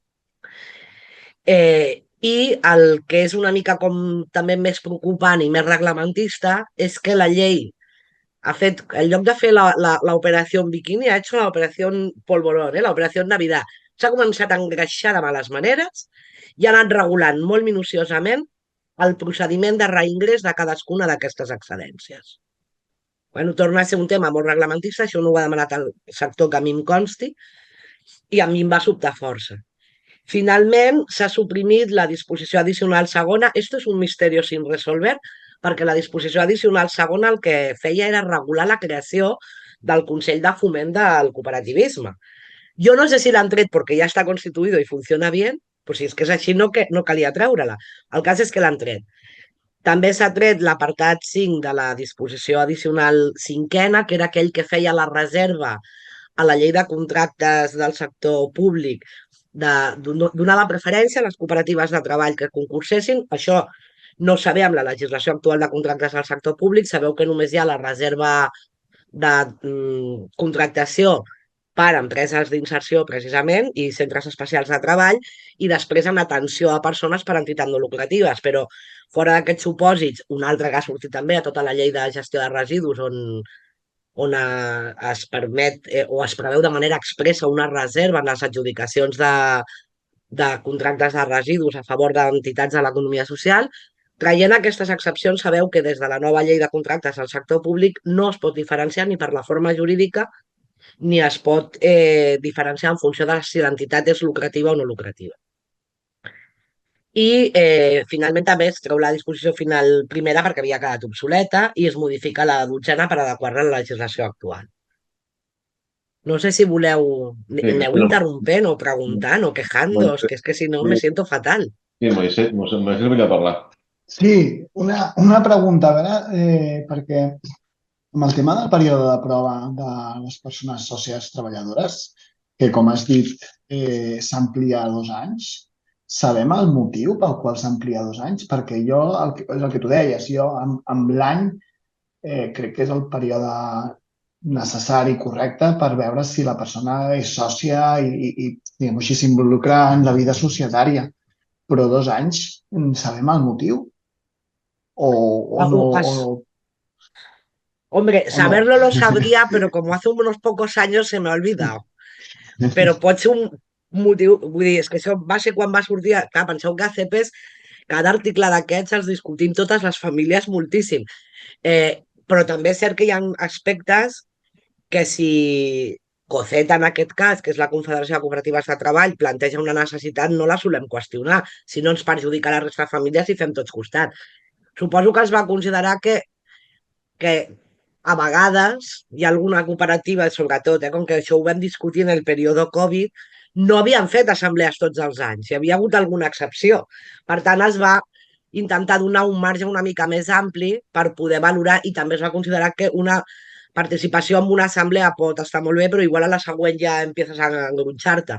I el que és una mica com també més preocupant i més reglamentista és que la llei ha fet, en lloc de fer l'operació Bikini, ha hecho l'operació Polvorón, l'operació Navidad. S'ha començat a engreixar de males maneres i ha anat regulant molt minuciosament el procediment de reingrés de cadascuna d'aquestes excedències. Bueno, torna a ser un tema molt reglamentista, això no ho ha demanat el sector que a mi em consti, i a mi em va sobtar força. Finalment, s'ha suprimit la disposició addicional segona. Esto és un misteri sin resolver, perquè la disposició addicional segona el que feia era regular la creació del Consell de Foment del Cooperativisme. Jo no sé si l'han tret perquè ja està constituïdo i funciona bé, però si és que és així no calia treure-la. El cas és que l'han tret. També s'ha tret l'apartat 5 de la disposició addicional cinquena, que era aquell que feia la reserva a la llei de contractes del sector públic de donar la preferència a les cooperatives de treball que concursessin. Això no sabeu amb la legislació actual de contractes del sector públic, sabeu que només hi ha la reserva de contractació per a empreses d'inserció, precisament, i centres especials de treball, i després en atenció a persones per a entitats no lucratives. Però fora d'aquests supòsits, un altre que ha sortit també a tota la llei de gestió de residus, on es permet o es preveu de manera expressa una reserva en les adjudicacions de contractes de residus a favor d'entitats de l'economia social. Traient aquestes excepcions, sabeu que des de la nova llei de contractes al sector públic no es pot diferenciar ni per la forma jurídica ni es pot diferenciar en funció de si l'entitat és lucrativa o no lucrativa. I finalment també es treu la disposició final primera perquè havia quedat obsoleta i es modifica la dotzena per adequar-la a la legislació actual. No sé si voleu... Sí, Aneu interrompent o preguntant o quejant-vos, que és que si no me siento fatal. Sí, Moisés volia parlar. Sí, una pregunta, a veure, perquè amb el tema del període de prova de les persones sòcies treballadores, que com has dit s'amplia a 2 anys, sabem el motiu pel qual s'amplia a 2 anys? Perquè jo, és el que tu deies, jo amb l'any crec que és el període necessari i correcte per veure si la persona és sòcia i diguem-ho així, s'involucra en la vida societària. Però 2 anys, sabem el motiu? O no? Hombre, saberlo lo sabría, pero como hace unos pocos años se me ha olvidado. Però pot ser un motiu... Vull dir, és que això va ser quan va sortir... Clar, penseu que a CEPES cada article d'aquests els discutim totes les famílies moltíssim. Però també és cert que hi ha aspectes que si COCET, en aquest cas, que és la Confederació de Cooperatives de Treball, planteja una necessitat, no la solem qüestionar. Si no ens perjudica la resta de famílies i fem tots costat. Suposo que es va considerar que a vegades hi ha alguna cooperativa, sobretot, com que això ho vam discutir en el període Covid, no havien fet assemblees tots els anys, hi havia hagut alguna excepció. Per tant, es va intentar donar un marge una mica més ampli per poder valorar i també es va considerar que una participació en una assemblea pot estar molt bé, però igual a la següent ja empieces a engronxar-te.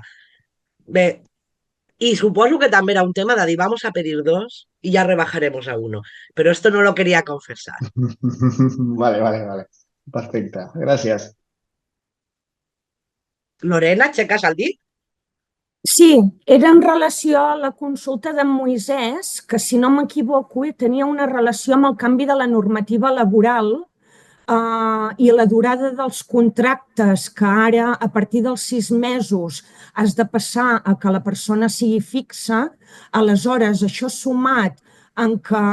Bé, y supongo que también era un tema de vamos a pedir 2 y ya rebajaremos a 1. Pero esto no lo quería confesar. Vale. Perfecte, gràcies. Lorena, aixeques el dit? Sí, era en relació a la consulta d'en Moisès, que si no m'equivoco tenia una relació amb el canvi de la normativa laboral i la durada dels contractes, que ara a partir dels 6 mesos has de passar a que la persona sigui fixa. Aleshores, això sumat en que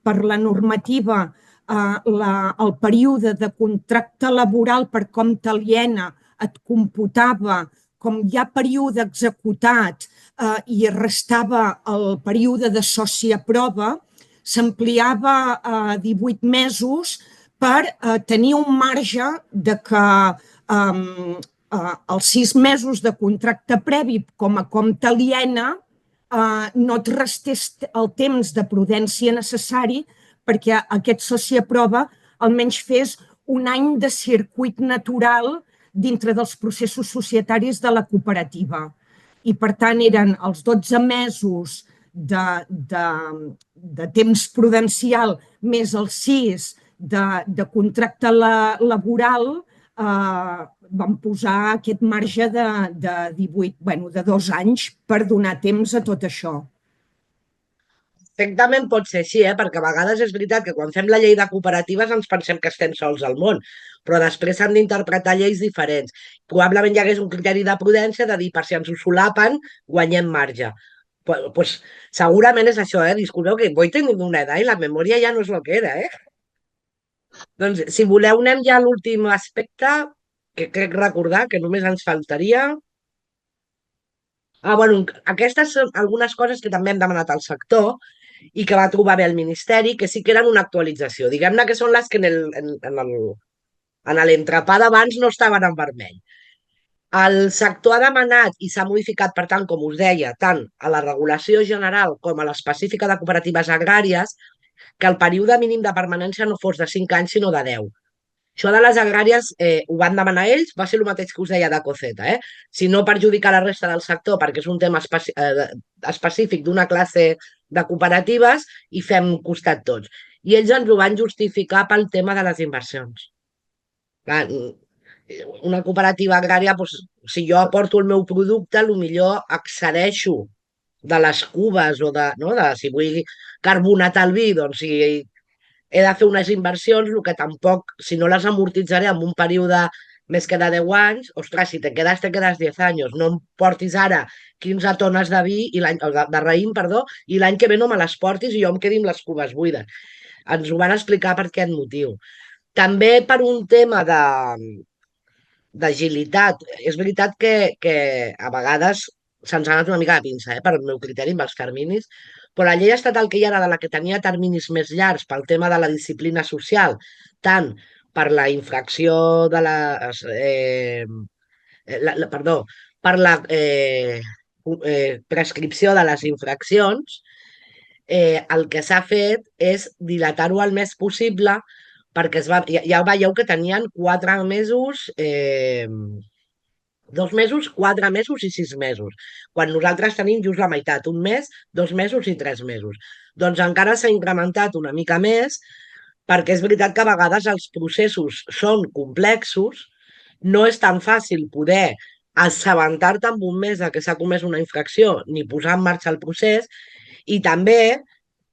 per la normativa el període de contracte laboral per compte aliena et computava com ja període executat i restava el període de soci a prova, s'ampliava a 18 mesos per tenir un marge de que els 6 mesos de contracte previ com a compte aliena no et restés el temps de prudència necessari perquè aquest soci a prova almenys fes un any de circuit natural dintre dels processos societaris de la cooperativa. I, per tant, eren els 12 mesos de temps prudencial més els 6 de contracte laboral, vam posar aquest marge de 2 anys per donar temps a tot això. Perfectament pot ser així, perquè a vegades és veritat que quan fem la llei de cooperatives ens pensem que estem sols al món, però després s'han d'interpretar lleis diferents. Probablement hi hagués un criteri de prudència de dir, per si ens ho solapen, guanyem marge. Pues segurament és això, disculpeu que voy teniendo una edad i la memòria ja no és el que era, Doncs, si voleu, anem ja a l'últim aspecte, que crec recordar que només ens faltaria... Aquestes són algunes coses que també hem demanat al sector i que va trobar bé el Ministeri, que sí que eren una actualització. Diguem-ne que són les que En l'entrepà d'abans no estaven en vermell. El sector ha demanat i s'ha modificat, per tant, com us deia, tant a la regulació general com a l'específica de cooperatives agràries, que el període mínim de permanència no fos de 5 anys, sinó de 10. Això de les agràries ho van demanar ells, va ser el mateix que us deia de Coceta, si no perjudicar la resta del sector, perquè és un tema específic d'una classe de cooperatives i fem costat tots. I ells ens ho van justificar pel tema de les inversions. Clar, una cooperativa agrària, doncs, si jo aporto el meu producte, millor accedeixo de les cubes o si vull carbonatar el vi, doncs si he de fer unes inversions, el que tampoc, si no les amortitzaré en un període més que de 10 anys, ostres, si te quedes 10 anys, no em portis ara 15 tones de vi, de raïm, perdó, i l'any que ve no me les portis i jo em quedi amb les cubes buides. Ens ho van explicar per aquest motiu. També per un tema d'agilitat. És veritat que a vegades se'ns ha anat una mica de pinça, per el meu criteri, amb els terminis, però la llei estatal que hi era de la que tenia terminis més llargs pel tema de la disciplina social, tant per la infracció de les... perdó, per la prescripció de les infraccions, el que s'ha fet és dilatar-ho el més possible perquè ja veieu que tenien 4 mesos, 2 mesos, 4 mesos i 6 mesos, quan nosaltres tenim just la meitat, 1 mes, 2 mesos i 3 mesos. Doncs encara s'ha incrementat una mica més, perquè és veritat que a vegades els processos són complexos, no és tan fàcil poder assabentar-te en un mes que s'ha comès una infracció ni posar en marxa el procés, i també,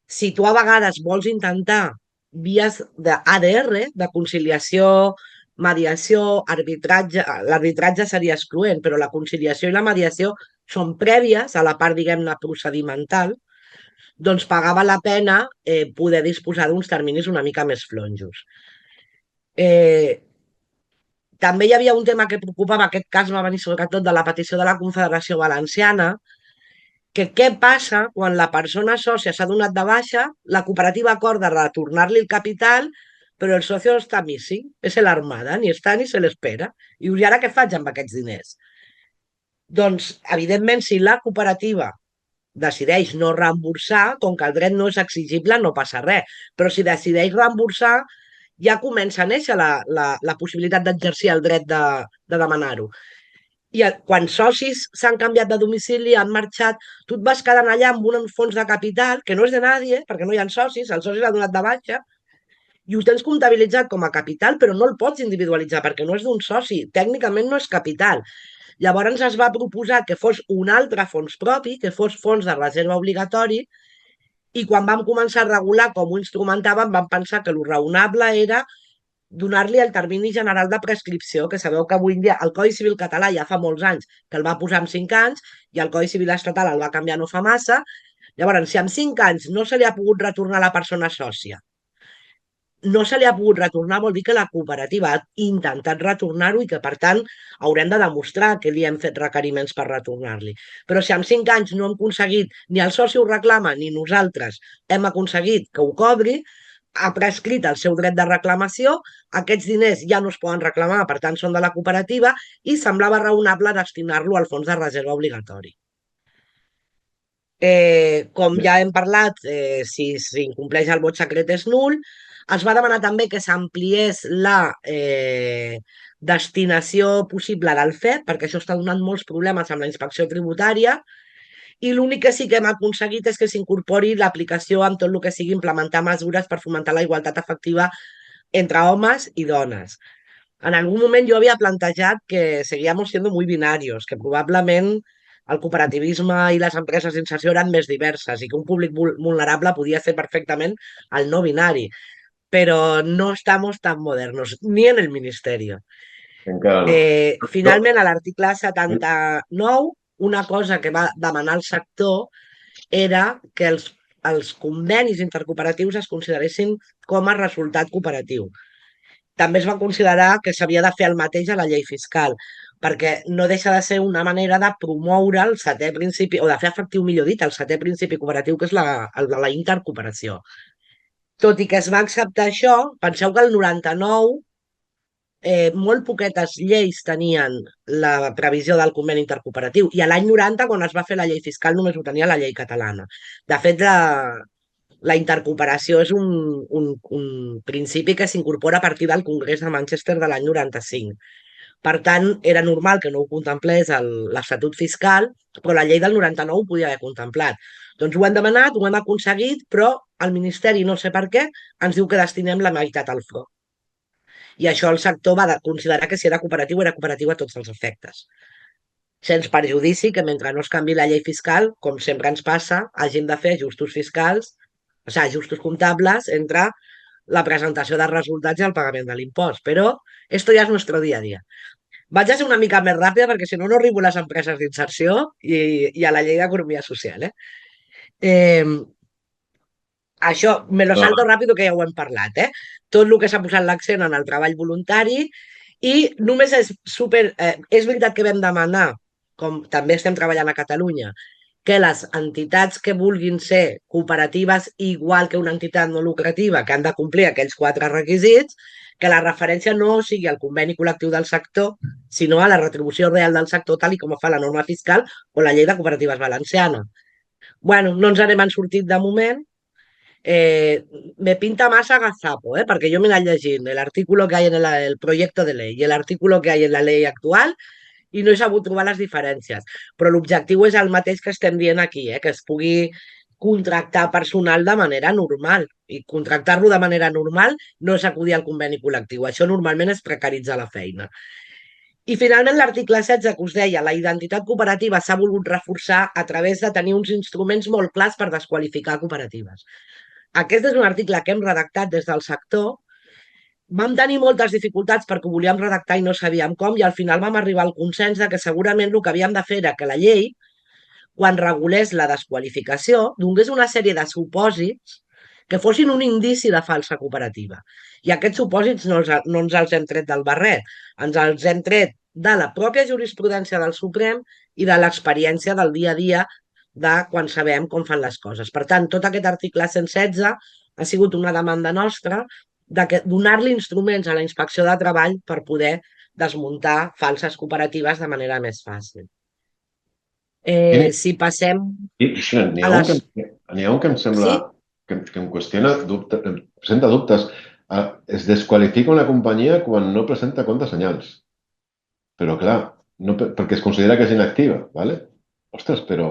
si tu a vegades vols intentar vies d'ADR, de conciliació, mediació, arbitratge, l'arbitratge seria excloent, però la conciliació i la mediació són prèvies a la part, diguem-ne, procedimental, doncs pagava la pena poder disposar d'uns terminis una mica més flonjos. També hi havia un tema que preocupava, aquest cas va venir sobretot de la petició de la Confederació Valenciana, que què passa quan la persona sòcia s'ha donat de baixa, la cooperativa acorda retornar-li el capital, però el socio està missing, és l'armada, ni està ni se l'espera. I dius, i ara què faig amb aquests diners? Doncs, evidentment, si la cooperativa decideix no reemborsar, com que el dret no és exigible, no passa res. Però si decideix reemborsar, ja comença a néixer la possibilitat d'exercir el dret de demanar-ho. I quan socis s'han canviat de domicili, han marxat, tu et vas quedant allà amb un fons de capital que no és de nadie, perquè no hi ha socis, el soci l'ha donat de baixa, i ho tens comptabilitzat com a capital, però no el pots individualitzar perquè no és d'un soci, tècnicament no és capital. Llavors es va proposar que fos un altre fons propi, que fos fons de reserva obligatori, i quan vam començar a regular com ho instrumentàvem, vam pensar que el raonable era donar-li el termini general de prescripció, que sabeu que avui en dia el Codi Civil català ja fa molts anys que el va posar en 5 anys i el Codi Civil estatal el va canviar no fa massa. Llavors, si en 5 anys no se li ha pogut retornar a la persona sòcia, no se li ha pogut retornar, vol dir que la cooperativa ha intentat retornar-ho i que, per tant, haurem de demostrar que li hem fet requeriments per retornar-li. Però si en 5 anys no hem aconseguit, ni el soci ho reclama, ni nosaltres hem aconseguit que ho cobri, ha prescrit el seu dret de reclamació, aquests diners ja no es poden reclamar, per tant són de la cooperativa, i semblava raonable destinar-lo al fons de reserva obligatori. Com ja hem parlat, si s'incompleix el vot secret és nul. Es va demanar també que s'ampliés la destinació possible del FEP, perquè això està donant molts problemes amb la inspecció tributària, i l'únic que sí que hem aconseguit és que s'incorpori l'aplicació amb tot el que sigui implementar mesures per fomentar la igualtat efectiva entre homes i dones. En algun moment jo havia plantejat que seguíamos siendo muy binarios, que probablement el cooperativisme i les empreses d'inserció eren més diverses i que un públic vulnerable podia ser perfectament el no binari, però no estamos tan modernos, ni en el Ministerio. Encara no. Finalment, a l'article 79, una cosa que va demanar el sector era que els convenis intercooperatius es consideressin com a resultat cooperatiu. També es va considerar que s'havia de fer el mateix a la llei fiscal, perquè no deixa de ser una manera de promoure el 7è principi, o de fer efectiu, millor dit, el 7è principi cooperatiu, que és el de la intercooperació. Tot i que es va acceptar això, penseu que el 99 molt poquetes lleis tenien la previsió del conveni intercooperatiu i a l'any 90, quan es va fer la llei fiscal, només ho tenia la llei catalana. De fet, la intercooperació és un principi que s'incorpora a partir del Congrés de Manchester de l'any 95. Per tant, era normal que no ho contemplés l'Estatut fiscal, però la llei del 99 ho podia haver contemplat. Doncs ho hem demanat, ho hem aconseguit, però el Ministeri, no sé per què, ens diu que destinem la meitat al FRO. I això el sector va considerar que si era cooperatiu a tots els efectes. Sens perjudici que mentre no es canvi la llei fiscal, com sempre ens passa, hàgim de fer ajustos fiscals, o sigui, ajustos comptables entre la presentació de resultats i el pagament de l'impost. Però esto ja és nostre dia a dia. Vaig a ser una mica més ràpida perquè si no, no arribo a les empreses d'inserció i a la llei d'economia social. Això me lo salto ràpid que ja ho hem parlat. Tot el que s'ha posat l'accent en el treball voluntari i només és és veritat que vam demanar, com també estem treballant a Catalunya, que les entitats que vulguin ser cooperatives igual que una entitat no lucrativa, que han de complir aquells 4 requisits, que la referència no sigui al conveni col·lectiu del sector, sinó a la retribució real del sector, tal com fa la norma fiscal o la llei de cooperatives valenciana. Bueno, no ens n'hem sortit de moment. Me pinta más agazapo, perquè jo m'he anat llegint l'article que hi ha en el projecte de llei i l'article que hi ha en la llei actual i no he sabut trobar les diferències. Però l'objectiu és el mateix que estem dient aquí, que es pugui contractar personal de manera normal. I contractar-lo de manera normal no és acudir al conveni col·lectiu. Això normalment és precaritzar la feina. I finalment l'article 16 que us deia, la identitat cooperativa s'ha volgut reforçar a través de tenir uns instruments molt clars per desqualificar cooperatives. Aquest és un article que hem redactat des del sector. Vam tenir moltes dificultats perquè ho volíem redactar i no sabíem com, i al final vam arribar al consens de que segurament el que havíem de fer era que la llei, quan regulés la desqualificació, donés una sèrie de supòsits que fossin un indici de falsa cooperativa. I aquests supòsits no ens els hem tret del barret, ens els hem tret de la pròpia jurisprudència del Suprem i de l'experiència del dia a dia de quan sabem com fan les coses. Per tant, tot aquest article 116 ha sigut una demanda nostra de donar-li instruments a la inspecció de treball per poder desmuntar falses cooperatives de manera més fàcil. Si passem a les... N'hi ha un que em sembla que em qüestiona, em presenta dubtes. Es desqualifica una companyia quan no presenta comptes senyals. Però clar, perquè es considera que és inactiva, ¿vale? Ostres, però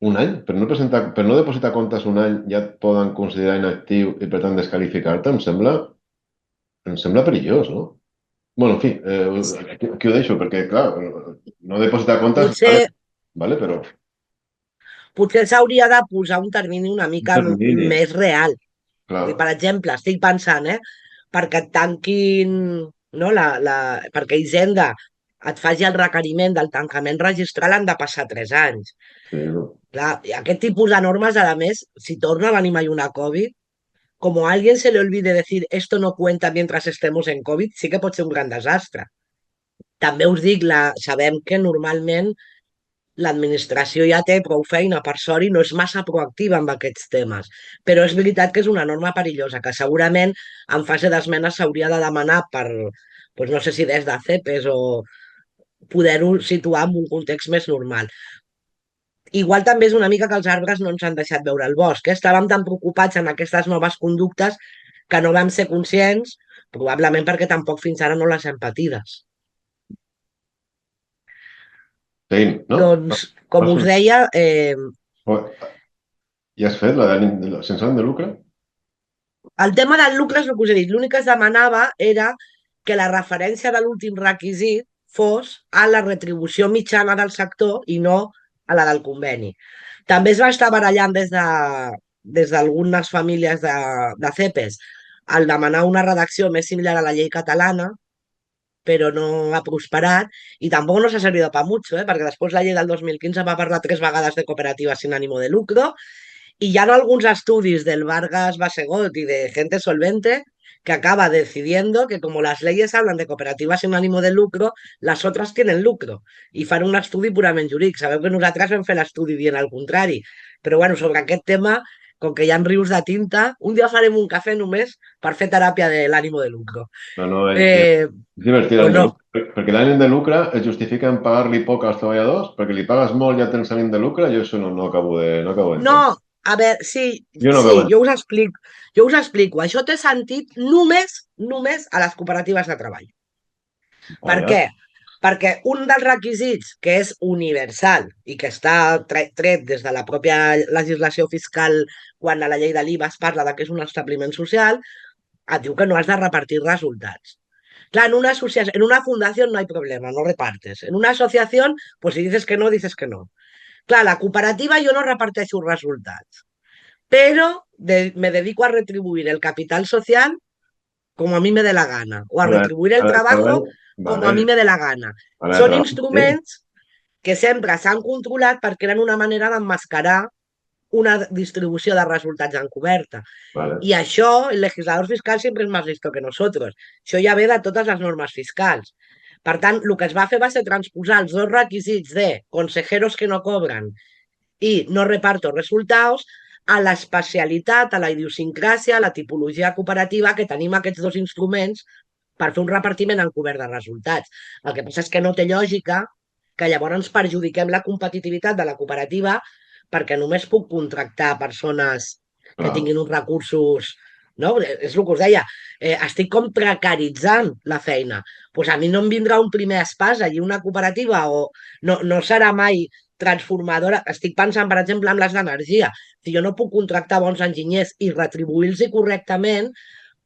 un any? Per no depositar comptes un any ja et poden considerar inactiu i per tant desqualificar-te? Em sembla perillós, no? Bueno, en fi, aquí ho deixo, perquè clar, no depositar comptes... Vale, però... Potser s'hauria de posar un termini una mica més real. Per exemple, estic pensant, perquè et tanquin, no, perquè Hisenda et faci el requeriment del tancament registral han de passar 3 anys. Clar, aquest tipus de normes, a més, si torna a venir mai una Covid, com a alguien se le olvide decir esto no cuenta mientras estemos en Covid, sí que pot ser un gran desastre. També us dic, sabem que normalment l'administració ja té prou feina, per sort, i no és massa proactiva amb aquests temes. Però és veritat que és una norma perillosa, que segurament en fase d'esmena s'hauria de demanar per, no sé si des de CEPES o poder-ho situar en un context més normal. Igual també és una mica que els arbres no ens han deixat veure el bosc. Estàvem tan preocupats en aquestes noves conductes que no vam ser conscients, probablement perquè tampoc fins ara no les hem patides. No? Doncs, com us deia... Ja has fet sense ànim de lucre? El tema del lucre és el que us he dit. L'únic que es demanava era que la referència de l'últim requisit fos a la retribució mitjana del sector i no a la del conveni. També es va estar barallant des d'algunes famílies de CEPES al demanar una redacció més similar a la llei catalana, però no ha prosperat i tampoc no s'ha servido para mucho, perquè després la llei del 2015 va parlar 3 vegades de cooperativas sin ánimo de lucro i hi ha alguns estudis del Vargas Basegot y de gente solvente que acaba decidiendo que como las leyes hablan de cooperativas sin ánimo de lucro, las otras tienen lucro i fan un estudi purament jurídic. Sabeu que nosaltres vam fer l'estudi dient el contrari, però bueno, sobre aquest tema com que hi ha rius de tinta, un dia farem un cafè només per fer teràpia de l'ànimo de lucro. No, Eh, és divertit o l'ànim de no? lucre, perquè l'ànim de lucre es justifica en pagar-li poc als treballadors, perquè li pagues molt i ja tens ànim de lucre, jo això no acabo d'entendre. No, a veure, sí, Jo no sí, acabo jo us explico. Jo us explico. Això té sentit només a les cooperatives de treball. Per d'entendre. què? Perquè un dels requisits que és universal i que està tret des de la pròpia legislació fiscal quan a la llei de l'IVA es parla de que és un establiment social, et diu que no has de repartir resultats. Claro, en una fundación no hay problema, no repartes. En una asociación, pues si dices que no, dices que no. Claro, la cooperativa yo no reparteixo resultats, pero me dedico a retribuir el capital social como a mí me dé la gana, o a retribuir el trabajo como a mi me dé la gana. Vale, Són treball, sí. instruments que sempre s'han controlat perquè eren una manera d'emmascarar una distribució de resultats encoberta. Vale. I això, el legislador fiscal sempre és més listo que nosotros. Això ja ve de totes les normes fiscals. Per tant, el que es va fer va ser transposar els dos requisits de consejeros que no cobren i no reparto resultats a l'especialitat, a la idiosincràsia, a la tipologia cooperativa que tenim aquests dos instruments per fer un repartiment encobert de resultats. El que passa és que no té lògica que llavors perjudiquem la competitivitat de la cooperativa perquè només puc contractar persones que tinguin uns recursos... No? És el que us deia. Estic com precaritzant la feina. Pues a mi no em vindrà un primer espasa i una cooperativa o no serà mai transformadora. Estic pensant, per exemple, en les d'energia. Si jo no puc contractar bons enginyers i retribuir-los correctament,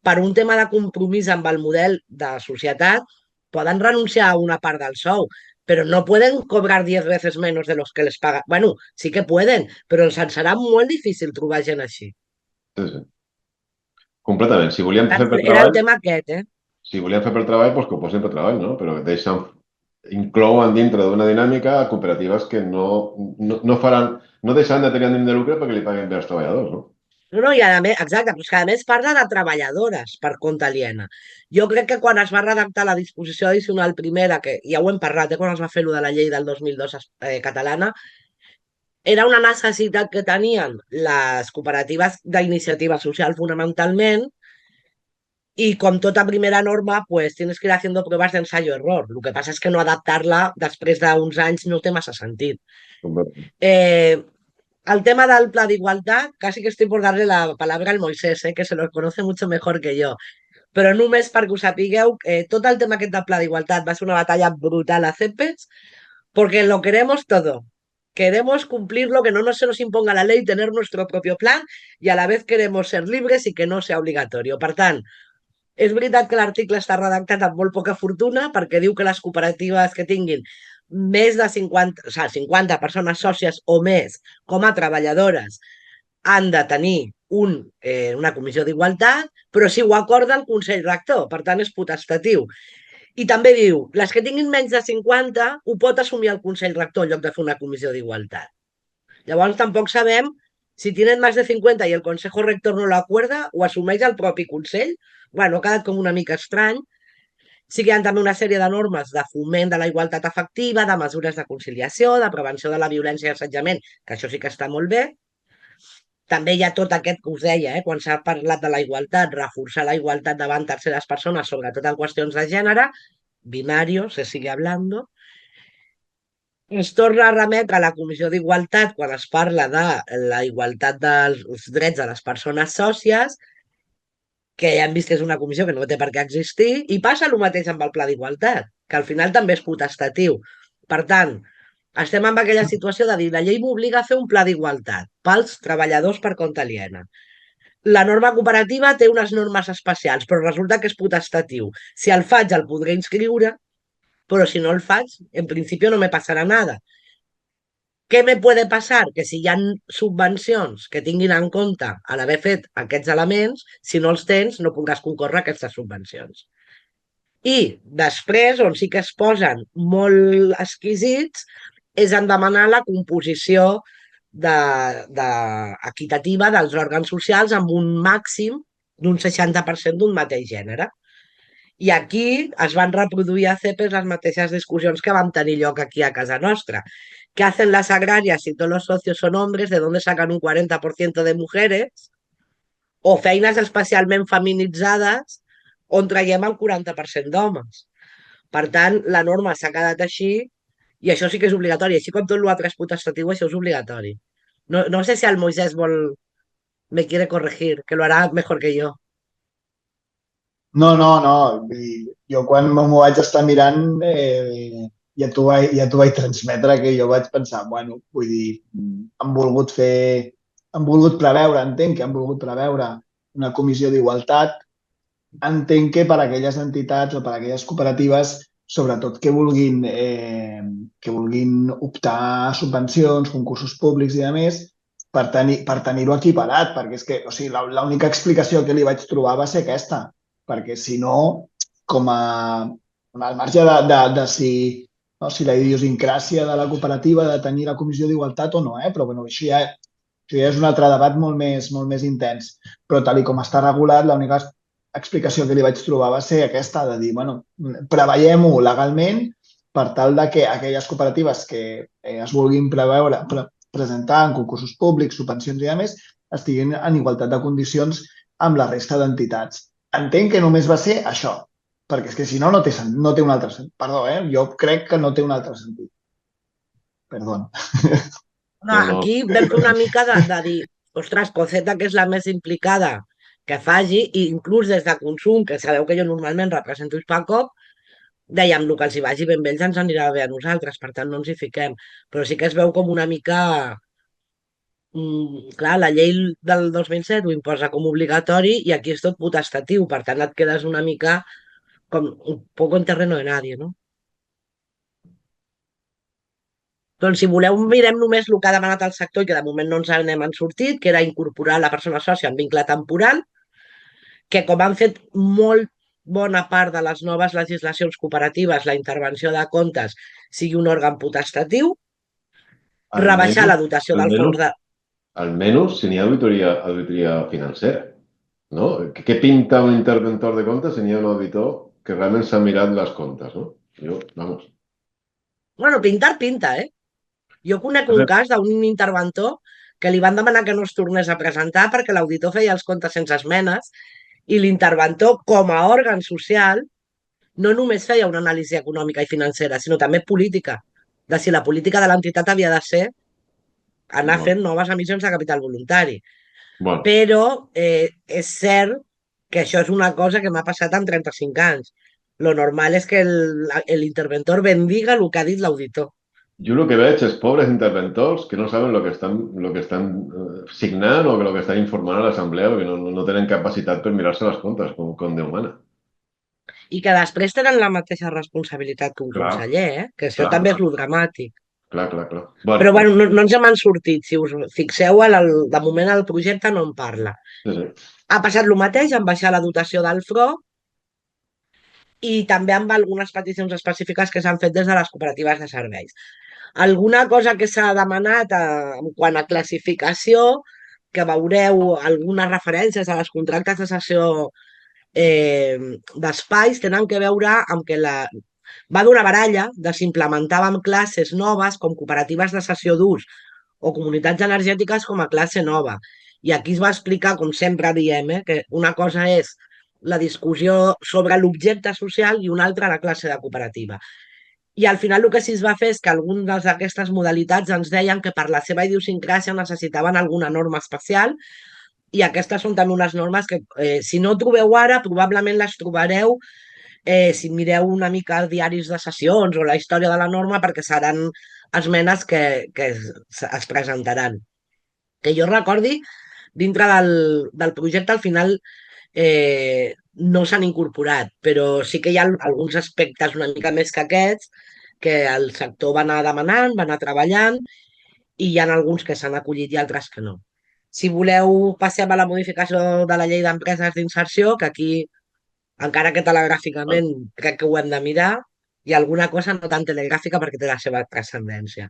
per un tema de compromís amb el model de societat, poden renunciar a una part del sou, pero no pueden cobrar 10 veces menos de los que les pagan. Bueno, sí que pueden, però ens serà molt difícil trobar gent així. Sí. Completament. Si volíem fer per Era treball, el tema aquest, si volíem fer per treball, doncs que ho posin per treball, no? Però inclouen dintre d'una dinàmica cooperatives que no faran, no deixaran de tenir ànim de lucre perquè li paguen bé als treballadors, no? No, i a més, exacte, però és que a més parla de treballadores per compte aliena. Jo crec que quan es va redactar la disposició addicional primera, que ja ho hem parlat, quan es va fer de la llei del 2002 catalana, era una necessitat que tenien les cooperatives d'iniciativa social fonamentalment y con tota primera norma pues tienes que ir haciendo pruebas de ensayo-error. Lo que pasa es que no adaptar-la després d'uns anys no té massa sentit. El tema del pla d'igualtat, casi que estoy por darle la palabra al Moisés, que se lo conoce mucho mejor que yo. Però només perquè us sapigueu, tot el tema aquest del pla d'igualtat va ser una batalla brutal a CEPES, porque lo queremos todo. Queremos cumplir lo que no se nos imponga la ley, tener nuestro propio plan y a la vez queremos ser libres y que no sea obligatorio. Per tant, és veritat que l'article està redactat amb molt poca fortuna perquè diu que les cooperatives que tinguin més de 50 persones sòcies o més com a treballadores han de tenir una comissió d'igualtat, però si ho acorda el Consell Rector, per tant és potestatiu. I també diu, les que tinguin menys de 50 ho pot assumir el Consell Rector en lloc de fer una comissió d'igualtat. Llavors tampoc sabem si tenen més de 50 i el Consejo Rector no l'acuerda, o assumeix el propi Consell. Bueno, ha quedat com una mica estrany. Sí que hi ha també una sèrie de normes de foment de la igualtat efectiva, de mesures de conciliació, de prevenció de la violència i assetjament, que això sí que està molt bé. També hi ha tot aquest que us deia, quan s'ha parlat de la igualtat, reforçar la igualtat davant terceres persones, sobretot en qüestions de gènere, binario, se sigue hablando. Es torna a remetre a la Comissió d'Igualtat quan es parla de la igualtat dels drets de les persones sòcies, que ja hem vist que és una comissió que no té per què existir, i passa el mateix amb el Pla d'Igualtat, que al final també és potestatiu. Per tant, estem en aquella situació de dir la llei m'obliga a fer un pla d'igualtat pels treballadors per compte aliena. La norma cooperativa té unes normes especials, però resulta que és potestatiu. Si el faig el podré inscriure, però si no el faig, en principi no me passarà nada. Què me puede passar? Que si hi ha subvencions que tinguin en compte a l'haver fet aquests elements, si no els tens, no podràs concórrer a aquestes subvencions. I després, on sí que es posen molt exquisits, és en demanar la composició equitativa dels òrgans socials amb un màxim d'un 60% d'un mateix gènere. I aquí es van reproduir a CEPES les mateixes discussions que vam tenir lloc aquí a casa nostra, ¿qué hacen las agrarias si todos los socios son hombres? ¿De dónde sacan un 40% de mujeres? O feines especialment feminitzades on traiem el 40% d'homes. Per tant, la norma s'ha quedat així i això sí que és obligatori. Així com tot l'altre és potestatiu, això és obligatori. No sé si el Moisés me quiere corregir, que lo hará mejor que yo. No. Vull dir, jo quan m'ho vaig estar mirant ja t'ho vaig transmetre, que jo vaig pensar, bueno, vull dir, han volgut preveure, entenc que han volgut preveure una comissió d'igualtat, entenc que per a aquelles entitats o per a aquelles cooperatives, sobretot que vulguin optar a subvencions, concursos públics i a més, per tenir-ho equiparat, perquè és que, o sigui, l'única explicació que li vaig trobar va ser aquesta, perquè si no, al marge de si la idiosincràsia de la cooperativa de tenir la comissió d'igualtat o no, però bueno, això ja és un altre debat molt més intens. Però tal com està regulat, l'única explicació que li vaig trobar va ser aquesta, de dir, bueno, preveiem-ho legalment per tal de que aquelles cooperatives que es vulguin presentar en concursos públics, subvencions i a més, estiguin en igualtat de condicions amb la resta d'entitats. Entenc que només va ser això, perquè és que si no, no té un altre sentit. Perdó, jo crec que no té un altre sentit. Perdó. No, aquí vam fer una mica de dir, ostres, Coceta, que és la més implicada, que faci, i inclús des de Consum, que sabeu que jo normalment represento Hispacop, dèiem, el que els hi vagi ben bé, ens anirà bé a nosaltres, per tant no ens hi fiquem. Però sí que es veu com una mica... clar, la llei del 2007 ho imposa com obligatori i aquí és tot potestatiu, per tant et quedes una mica com un poco en terreno de nadie, no? Doncs si voleu mirem només el que ha demanat el sector i que de moment no ens n'hem sortit, que era incorporar la persona sòcia en vincle temporal, que com han fet molt bona part de les noves legislacions cooperatives, la intervenció de comptes sigui un òrgan potestatiu, rebaixar la dotació del fons de... Almenys si n'hi ha auditoria financera, no? Què pinta un interventor de comptes si n'hi ha un auditor que realment s'ha mirat les comptes, no? Vamos. Bueno, pinta, Jo conec un cas d'un interventor que li van demanar que no es tornés a presentar perquè l'auditor feia els comptes sense esmenes i l'interventor, com a òrgan social, no només feia una anàlisi econòmica i financera, sinó també política, de si la política de l'entitat havia de ser anar fent noves emissions de capital voluntari. Bueno. Però és cert que això és una cosa que m'ha passat en 35 anys. Lo normal és que l'interventor bendiga el que ha dit l'auditor. Jo el que veig és pobres interventors que no saben el que estan signant o el que estan informant a l'assemblea perquè no tenen capacitat per mirar-se les comptes com Déu mana. I que després tenen la mateixa responsabilitat que un conseller, que això també és lo dramàtic. Clar. Però bueno, no ens n'han sortit. Si us fixeu, de moment el projecte no en parla. Sí. Ha passat el mateix en baixar la dotació del FRO i també amb algunes peticions específiques que s'han fet des de les cooperatives de serveis. Alguna cosa que s'ha demanat en quant a classificació, que veureu algunes referències a les contractes de cessió d'espais, tenen que veure amb que va d'una baralla de si implementàvem classes noves com cooperatives de cessió d'ús o comunitats energètiques com a classe nova. I aquí es va explicar, com sempre diem, que una cosa és la discussió sobre l'objecte social i una altra la classe de cooperativa. I al final el que sí es va fer és que algunes d'aquestes modalitats ens deien que per la seva idiosincràsia necessitaven alguna norma especial i aquestes són també unes normes que si no trobeu ara probablement les trobareu si mireu una mica els diaris de sessions o la història de la norma perquè seran esmenes que es presentaran. Que jo recordi, dintre del projecte al final no s'han incorporat, però sí que hi ha alguns aspectes una mica més que aquests que el sector va anar demanant, va anar treballant i hi ha alguns que s'han acollit i altres que no. Si voleu, passem a la modificació de la llei d'empreses d'inserció, que aquí, encara que telegràficament crec que ho hem de mirar, hi ha alguna cosa no tan telegràfica perquè té la seva transcendència.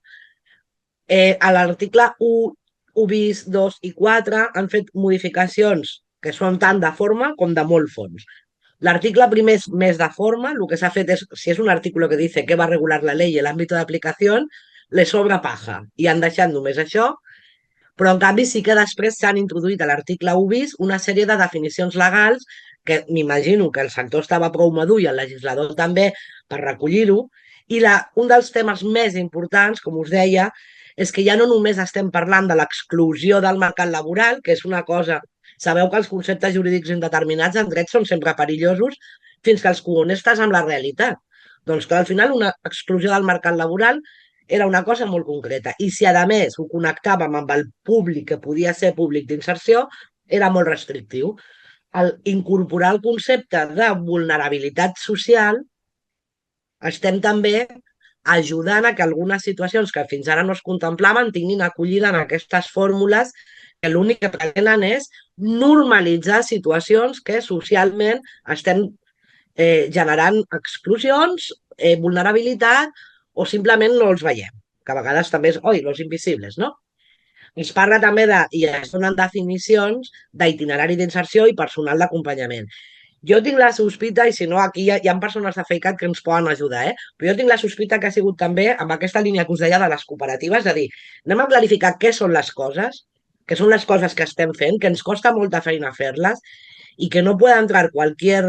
A l'article 1, 1 bis, 2 i 4 han fet modificacions que són tant de forma com de molt fons. L'article primer és més de forma, el que s'ha fet és, si és un artículo que dice que va a regular la ley y el ámbito de aplicación, les sobra paja i han deixat només això, però en canvi sí que després s'han introduït a l'article 1 bis una sèrie de definicions legals que m'imagino que el sector estava prou madur i el legislador també per recollir-ho, i un dels temes més importants, com us deia, és que ja no només estem parlant de l'exclusió del mercat laboral, que és una cosa... Sabeu que els conceptes jurídics indeterminats en dret són sempre perillosos fins que els connectes amb la realitat. Doncs que al final una exclusió del mercat laboral era una cosa molt concreta. I si, a més, ho connectàvem amb el públic, que podia ser públic d'inserció, era molt restrictiu. Al incorporar el concepte de vulnerabilitat social, estem també ajudant a que algunes situacions que fins ara no es contemplaven tinguin acollida en aquestes fórmules que l'únic que pretenen és normalitzar situacions que socialment estem generant exclusions, vulnerabilitat, o simplement no els veiem, que a vegades també és, oi, los invisibles, no? Es parla també de, i es donen definicions d'itinerari d'inserció i personal d'acompanyament. Jo tinc la sospita, i si no, aquí hi ha persones de FEICAT que ens poden ajudar, però jo tinc la sospita que ha sigut també amb aquesta línia que us deia de les cooperatives, de dir, anem a clarificar què són les coses, que són les coses que estem fent, que ens costa molta feina fer-les i que no puede entrar cualquier,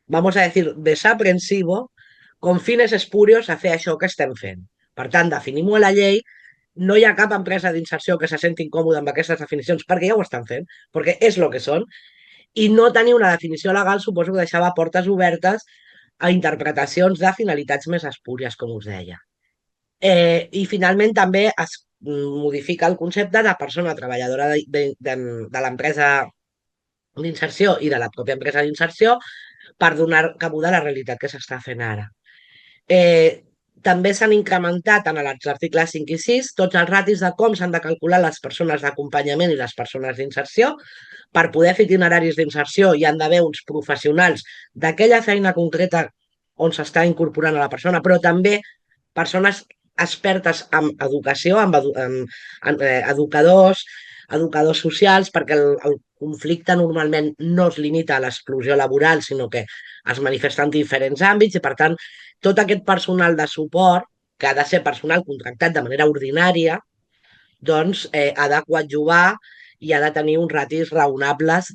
vamos a decir, desaprensivo con fines espurios a fer això que estem fent. Per tant, definim-ho a la llei, no hi ha cap empresa d'inserció que se senti incòmoda amb aquestes definicions perquè ja ho estan fent, perquè és el que són, i no tenir una definició legal suposo que deixava portes obertes a interpretacions de finalitats més espúries, com us deia. I finalment també es modifica el concepte de persona treballadora de l'empresa d'inserció i de la pròpia empresa d'inserció per donar cabuda a la realitat que s'està fent ara. També s'han incrementat en els articles 5 i 6 tots els ratis de com s'han de calcular les persones d'acompanyament i les persones d'inserció. Per poder fer itineraris d'inserció hi han d'haver uns professionals d'aquella feina concreta on s'està incorporant a la persona, però també persones expertes en educació, en educadors socials, perquè el conflicte normalment no es limita a l'exclusió laboral, sinó que es manifesta en diferents àmbits i, per tant, tot aquest personal de suport, que ha de ser personal contractat de manera ordinària, doncs ha de coadjuvar i ha de tenir uns ratis raonables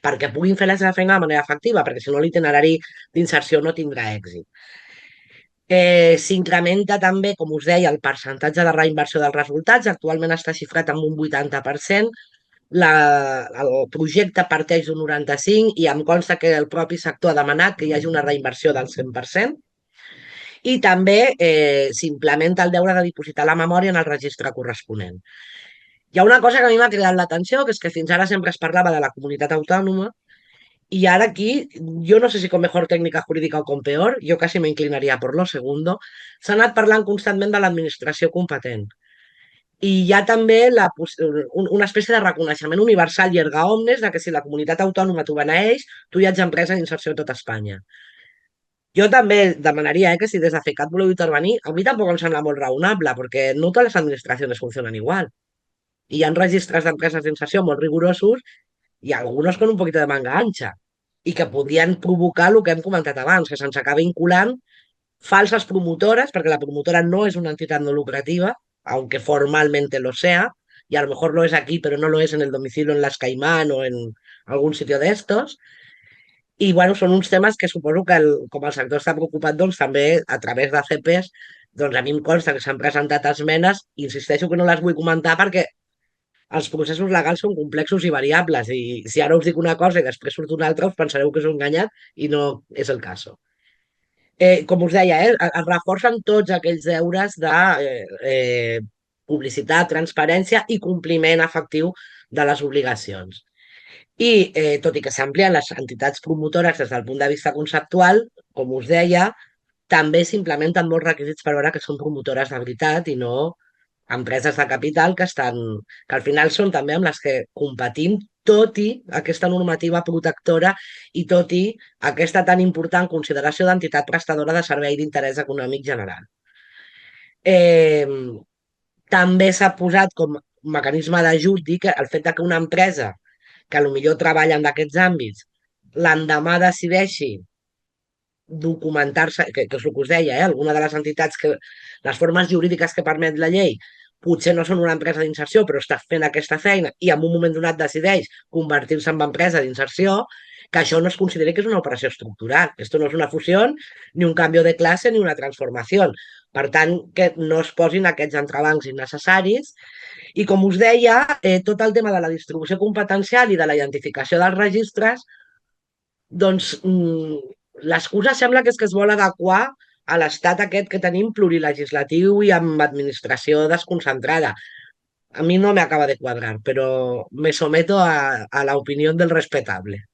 perquè puguin fer la seva feina de manera efectiva, perquè si no l'itinerari d'inserció no tindrà èxit. S'incrementa també, com us deia, el percentatge de reinversió dels resultats. Actualment està xifrat en un 80%. El projecte parteix d'un 95% i em consta que el propi sector ha demanat que hi hagi una reinversió del 100%. I també s'implementa el deure de dipositar la memòria en el registre corresponent. Hi ha una cosa que a mi m'ha cridat l'atenció, que és que fins ara sempre es parlava de la comunitat autònoma y ahora aquí, yo no sé si con mejor técnica jurídica o con peor, yo casi me inclinaría por lo segundo, s'ha anat parlant constantment de l'administració competent. I hi ha també una espècie de reconeixement universal i erga omnes de que si la comunitat autònoma t'ho beneeix, tu ja ets empresa d'inserció a tot Espanya. Jo també demanaria que si des de FECAT voleu intervenir, a mi tampoc em sembla molt raonable, perquè no totes les administracions funcionen igual. I hi ha registres d'empreses d'inserció molt rigorosos i alguns con un poquito de manga ancha i que podrien provocar el que hem comentat abans, que se'ns acaba vinculant falses promotores, perquè la promotora no és una entitat no lucrativa, aunque formalmente lo sea, y a lo mejor lo es aquí, pero no lo es en el domicilio en Las Caimán o en algún sitio de estos. I, bueno, són uns temes que suposo que, com el sector està preocupat, doncs també a través de CPs, doncs a mi em consta que s'han presentat esmenes i insisteixo que no les vull comentar perquè els processos legals són complexos i variables i si ara us dic una cosa i després surt una altra us pensareu que us he enganyat i no és el cas. Com us deia, es reforcen tots aquells deures de publicitat, transparència i compliment efectiu de les obligacions. I tot i que s'amplien les entitats promotores des del punt de vista conceptual, com us deia, també s'implementen molts requisits per veure que són promotores de veritat i no empreses de capital que al final són també amb les que competim, tot i aquesta normativa protectora i tot i aquesta tan important consideració d'entitat prestadora de servei d'interès econòmic general. També s'ha posat com mecanisme d'ajut dir que el fet que una empresa que potser treballa en aquests àmbits l'endemà decideixi documentar-se, que és el que us deia, alguna de les entitats, les formes jurídiques que permet la llei, potser no són una empresa d'inserció, però està fent aquesta feina i en un moment donat decideix convertir-se en empresa d'inserció, que això no es consideri que és una operació estructural. Esto no és una fusió, ni un canvi de classe, ni una transformació. Per tant, que no es posin aquests entrebancs innecessaris. I com us deia, tot el tema de la distribució competencial i de la identificació dels registres, doncs l'excusa sembla que és que es vol adequar a l'estat aquest que tenim plurilegislatiu i amb administració desconcentrada. A mi no me acaba de quadrar, però me someto a la opinió del respetable.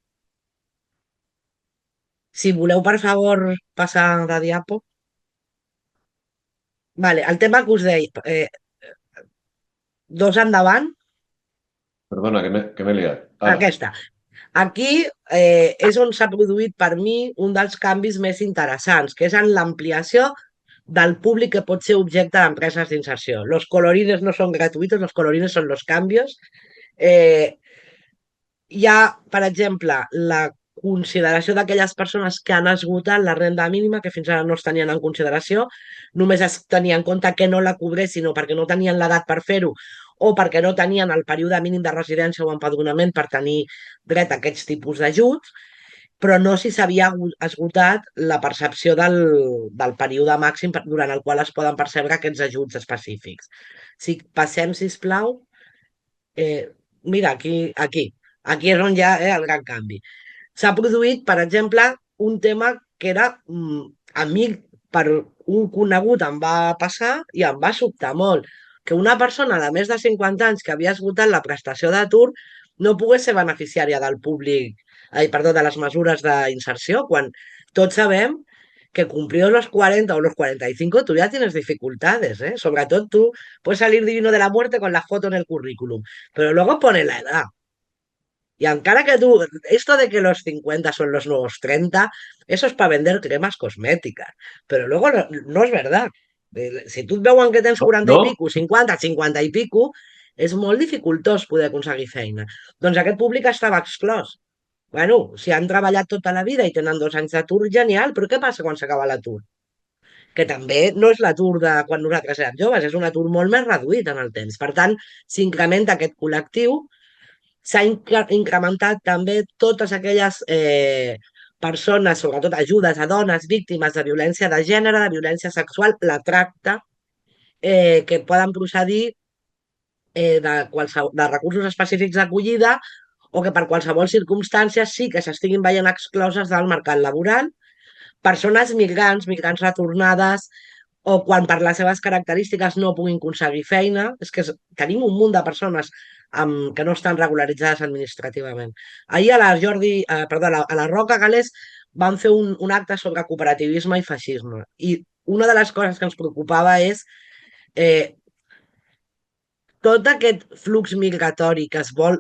Si voleu, per favor, passar de diapo. Vale, el tema que us deia, dos endavant. Perdona, que m'he liat. Aquesta. Aquí és on s'ha produït per mi un dels canvis més interessants, que és en l'ampliació del públic que pot ser objecte d'empreses d'inserció. Los colorines no són gratuïts, los colorines són los canvis. Hi ha, per exemple, la consideració d'aquelles persones que han esgotat la renda mínima, que fins ara no es tenien en consideració, només es tenia en compte que no la cobressin o perquè no tenien l'edat per fer-ho o perquè no tenien el període mínim de residència o empadronament per tenir dret a aquests tipus d'ajuts, però no si s'havia esgotat la percepció del període màxim durant el qual es poden percebre aquests ajuts específics. Si passem, sisplau. Mira, aquí és on hi ha el gran canvi. S'ha produït, per exemple, un tema que era, a mi, per un conegut em va passar i em va sobtar molt, que una persona de més de 50 anys que havia esgotat la prestació d'atur no pogués ser beneficiària del públic, de les mesures d'inserció, quan tots sabem que cumplidos los 40 o los 45 tú ya tienes dificultades, ¿eh? Sobre todo tú puedes salir divino de la muerte con la foto en el currículum, pero luego pone la edad. Y encara que tú, esto de que los 50 son los nuevos 30, eso es para vender cremas cosméticas. Pero luego no és verdad. Si tu et veuen que tens 40 i pico, 50, 50 i pico, és molt dificultós poder aconseguir feina. Doncs aquest públic estava exclòs. Bueno, si han treballat tota la vida i tenen 2 anys d'atur, genial, però què passa quan s'acaba l'atur? Que també no és l'atur de quan nosaltres érem joves, és un atur molt més reduït en el temps. Per tant, s'incrementa aquest col·lectiu. S'ha incrementat també totes aquelles persones, sobretot ajudes a dones víctimes de violència de gènere, de violència sexual, la tracta, que poden procedir de recursos específics d'acollida o que per qualsevol circumstància sí que s'estiguin veient excloses del mercat laboral, persones migrants retornades, o quan per les seves característiques no puguin aconseguir feina. És que tenim un munt de persones que no estan regularitzades administrativament. Ahir a la Roca Galés van fer un acte sobre cooperativisme i feixisme. I una de les coses que ens preocupava és tot aquest flux migratori que es vol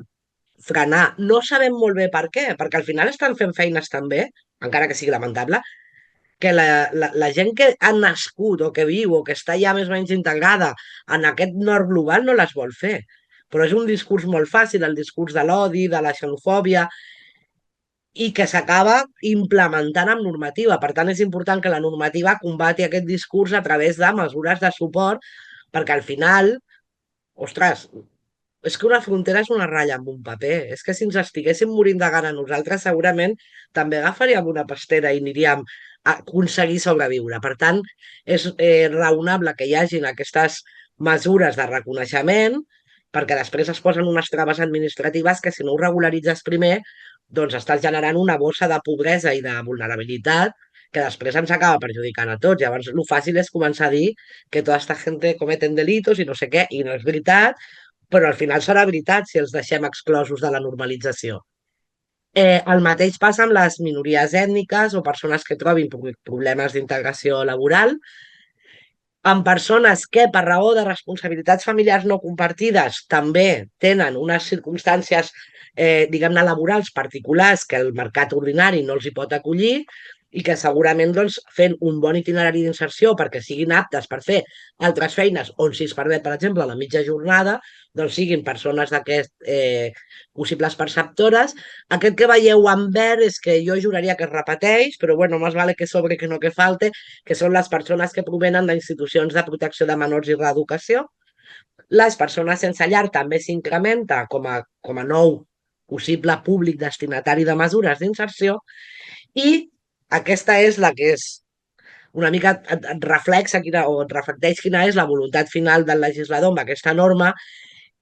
frenar. No sabem molt bé per què, perquè al final estan fent feines també, encara que sigui lamentable, que la gent que ha nascut o que viu o que està ja més o menys integrada en aquest nord global no les vol fer. Però és un discurs molt fàcil, el discurs de l'odi, de la xenofòbia, i que s'acaba implementant amb normativa. Per tant, és important que la normativa combati aquest discurs a través de mesures de suport, perquè al final, ostres, és que una frontera és una ratlla amb un paper. És que si ens estiguéssim morint de gana nosaltres, segurament també agafaríem una pastera i aniríem a aconseguir sobreviure. Per tant, és raonable que hi hagin aquestes mesures de reconeixement, perquè després es posen unes traves administratives que si no ho regularitzes primer, doncs estàs generant una bossa de pobresa i de vulnerabilitat que després ens acaba perjudicant a tots. Llavors, el fàcil és començar a dir que tota aquesta gent cometen delitos i no sé què, i no és veritat, però al final serà veritat si els deixem exclosos de la normalització. El mateix passa amb les minories ètniques o persones que trobin problemes d'integració laboral, amb persones que, per raó de responsabilitats familiars no compartides, també tenen unes circumstàncies, diguem-ne, laborals particulars que el mercat ordinari no els hi pot acollir, i que segurament doncs, fent un bon itinerari d'inserció perquè siguin aptes per fer altres feines on si es permet, per exemple, la mitja jornada, doncs siguin persones possibles perceptores. Aquest que veieu en verd és que jo juraria que es repeteix, però bueno, més vale que sobre que no que falte, que són les persones que provenen d'institucions de protecció de menors i reeducació. Les persones sense llar també s'incrementa com a nou possible públic destinatari de mesures d'inserció i aquesta és la que és una mica et reflexa o et reflecteix quina és la voluntat final del legislador amb aquesta norma,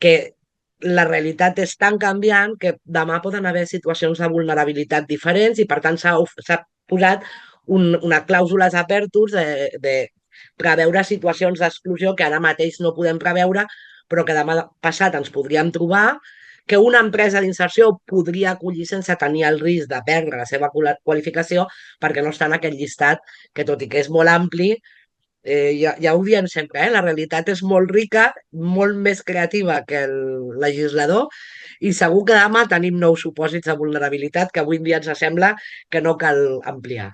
que la realitat és tan canviant que demà poden haver situacions de vulnerabilitat diferents i per tant s'ha posat una clàusules apertus de preveure situacions d'exclusió que ara mateix no podem preveure, però que demà passat ens podríem trobar que una empresa d'inserció podria acollir sense tenir el risc de perdre la seva qualificació perquè no està en aquest llistat, que tot i que és molt ampli, ja ho diem sempre, la realitat és molt rica, molt més creativa que el legislador i segur que demà tenim nous supòsits de vulnerabilitat que avui en dia ens sembla que no cal ampliar.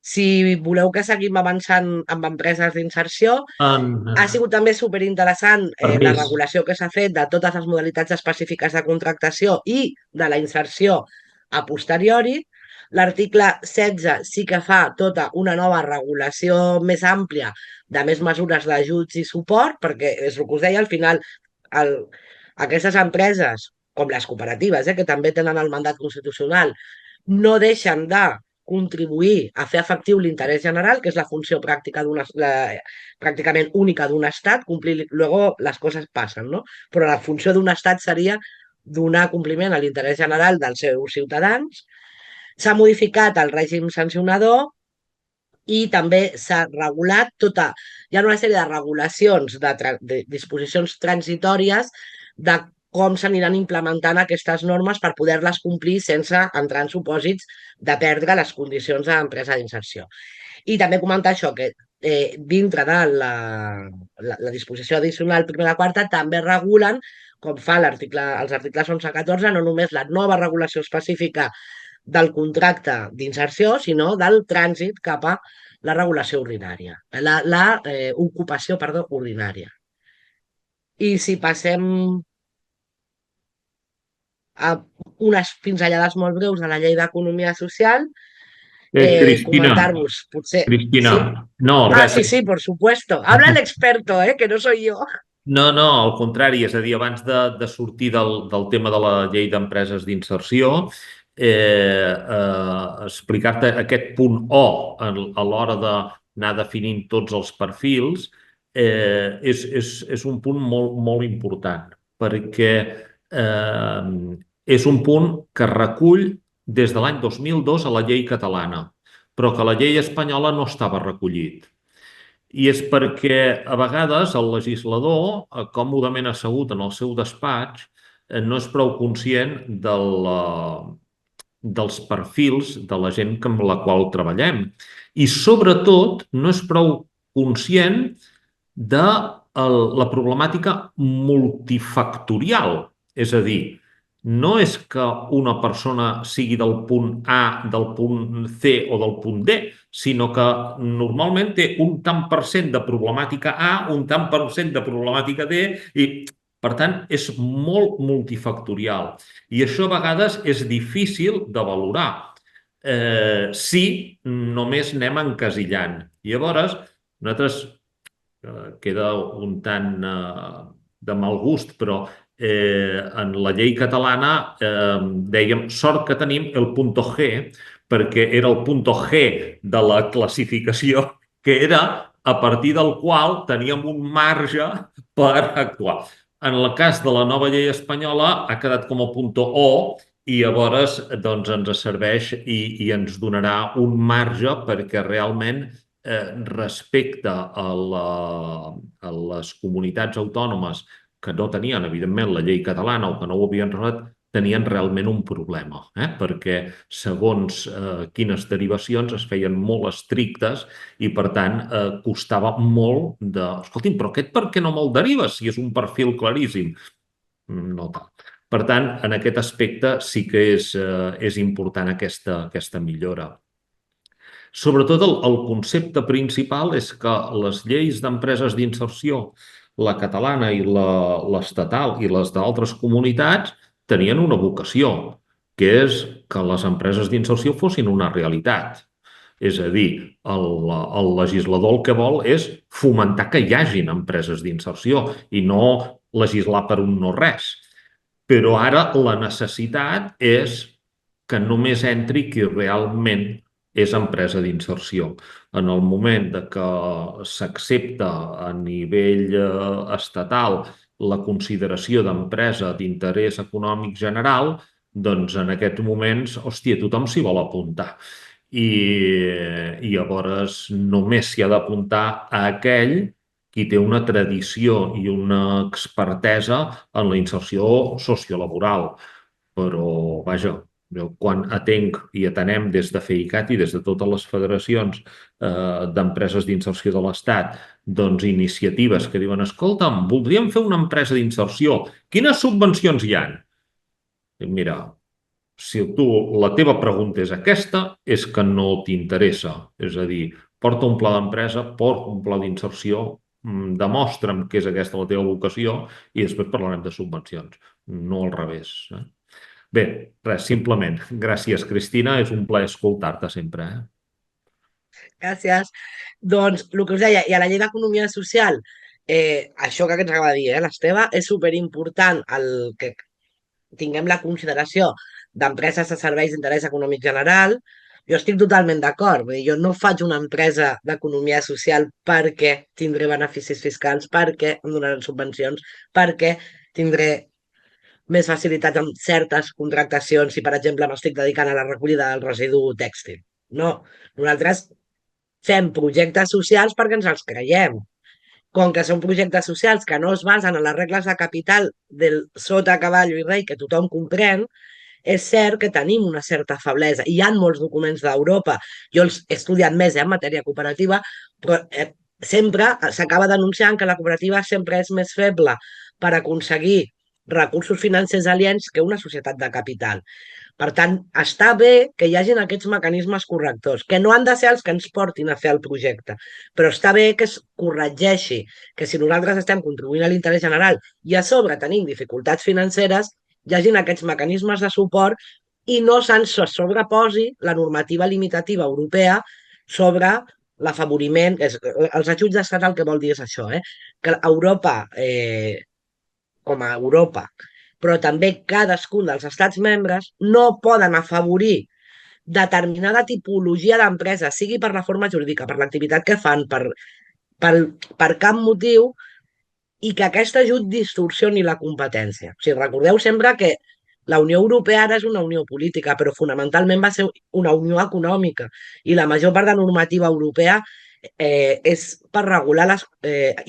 Si voleu que seguim avançant amb empreses d'inserció, ha sigut també superinteressant la regulació que s'ha fet de totes les modalitats específiques de contractació i de la inserció a posteriori. L'article 16 sí que fa tota una nova regulació més àmplia de més mesures d'ajuts i suport, perquè és el que us deia, al final aquestes empreses, com les cooperatives, que també tenen el mandat constitucional, no deixen de contribuir a fer efectiu l'interès general, que és la funció pràcticament única d'un estat, complir, luego les coses passen, no? Però la funció d'un estat seria donar compliment a l'interès general dels seus ciutadans. S'ha modificat el règim sancionador i també s'ha regulat hi ha una sèrie de regulacions, de disposicions transitòries de com s'aniran implementant aquestes normes per poder-les complir sense entrar en supòsits de perdre les condicions d'empresa d'inserció. I també comentar això, que dintre de la disposició addicional primera i quarta també regulen, com fa els articles 11 i 14, no només la nova regulació específica del contracte d'inserció, sinó del trànsit cap a la regulació ordinària, l'ocupació ordinària. I si passem a unes pinzellades molt breus de la llei d'economia social, Cristina, comentar-vos, potser... Cristina, ¿sí? no, res. Sí, por supuesto. Habla el experto, que no soy yo. No, al contrari, és a dir, abans de sortir del tema de la llei d'empreses d'inserció, explicar-te aquest punt O a l'hora d'anar definint tots els perfils és un punt molt, molt important, perquè és un punt que recull des de l'any 2002 a la llei catalana, però que a la llei espanyola no estava recollit. I és perquè a vegades el legislador, còmodament assegut en el seu despatx, no és prou conscient dels perfils de la gent amb la qual treballem. I sobretot no és prou conscient de la problemàtica multifactorial. És a dir, no és que una persona sigui del punt A, del punt C o del punt D, sinó que normalment té un tant per cent de problemàtica A, un tant per cent de problemàtica D i, per tant, és molt multifactorial. I això a vegades és difícil de valorar si només anem encasillant. Llavors, nosaltres, queda un tant de mal gust, però en la llei catalana dèiem sort que tenim el punto G, perquè era el punto G de la classificació, que era a partir del qual teníem un marge per actuar. En el cas de la nova llei espanyola ha quedat com a punto O i llavors doncs, ens serveix i ens donarà un marge perquè realment respecte a les comunitats autònomes que no tenien, evidentment, la llei catalana o que no ho havien resolt, tenien realment un problema, perquè segons quines derivacions es feien molt estrictes i, per tant, costava molt de... Escolti'm, però aquest per què no me'l derives si és un perfil claríssim? No tal. Per tant, en aquest aspecte sí que és important aquesta millora. Sobretot el concepte principal és que les lleis d'empreses d'inserció, la catalana i l'estatal i les d'altres comunitats, tenien una vocació, que és que les empreses d'inserció fossin una realitat. És a dir, el legislador el que vol és fomentar que hi hagin empreses d'inserció i no legislar per un no res. Però ara la necessitat és que només entri qui realment és empresa d'inserció. En el moment que s'accepta a nivell estatal la consideració d'empresa d'interès econòmic general, doncs en aquests moments, hòstia, tothom s'hi vol apuntar. I llavors només s'hi ha d'apuntar a aquell qui té una tradició i una expertesa en la inserció sociolaboral. Però, vaja, jo quan atenc i atenem des de FEICAT i des de totes les federacions d'empreses d'inserció de l'Estat, doncs iniciatives que diuen, escolta'm, voldríem fer una empresa d'inserció, quines subvencions hi ha? Mira, si la teva pregunta és aquesta, és que no t'interessa. És a dir, porta un pla d'empresa, porta un pla d'inserció, demostra'm que és aquesta la teva vocació i després parlarem de subvencions, no al revés. Bé, res, simplement. Gràcies, Cristina. És un plaer escoltar-te sempre. Gràcies. Doncs el que us deia, i a la llei d'economia social, això que ens acaba de dir, l'Esteve, és superimportant el que tinguem la consideració d'empreses de serveis d'interès econòmic general. Jo estic totalment d'acord. Jo no faig una empresa d'economia social perquè tindré beneficis fiscals, perquè em donaran subvencions, perquè tindré més facilitats amb certes contractacions si, per exemple, m'estic dedicant a la recollida del residu tèxtil. No, nosaltres fem projectes socials perquè ens els creiem. Com que són projectes socials que no es basen en les regles de capital del sota cavallo i rei que tothom comprèn, és cert que tenim una certa feblesa. Hi ha molts documents d'Europa, jo els he estudiat més en matèria cooperativa, però sempre s'acaba denunciant que la cooperativa sempre és més feble per aconseguir recursos financers aliens que una societat de capital. Per tant, està bé que hi hagin aquests mecanismes correctors, que no han de ser els que ens portin a fer el projecte, però està bé que es corregeixi, que si nosaltres estem contribuint a l'interès general i a sobre tenim dificultats financeres, hi hagin aquests mecanismes de suport i no se'ns sobreposi la normativa limitativa europea sobre l'afavoriment. Els ajuts d'estat el que vol dir és això, que Europa, com a Europa, però també cadascun dels estats membres no poden afavorir determinada tipologia d'empresa, sigui per la forma jurídica, per l'activitat que fan, per cap motiu, i que aquest ajut distorsioni la competència. O sigui, recordeu sempre que la Unió Europea ara és una unió política, però fonamentalment va ser una unió econòmica, i la major part de normativa europea és per regular els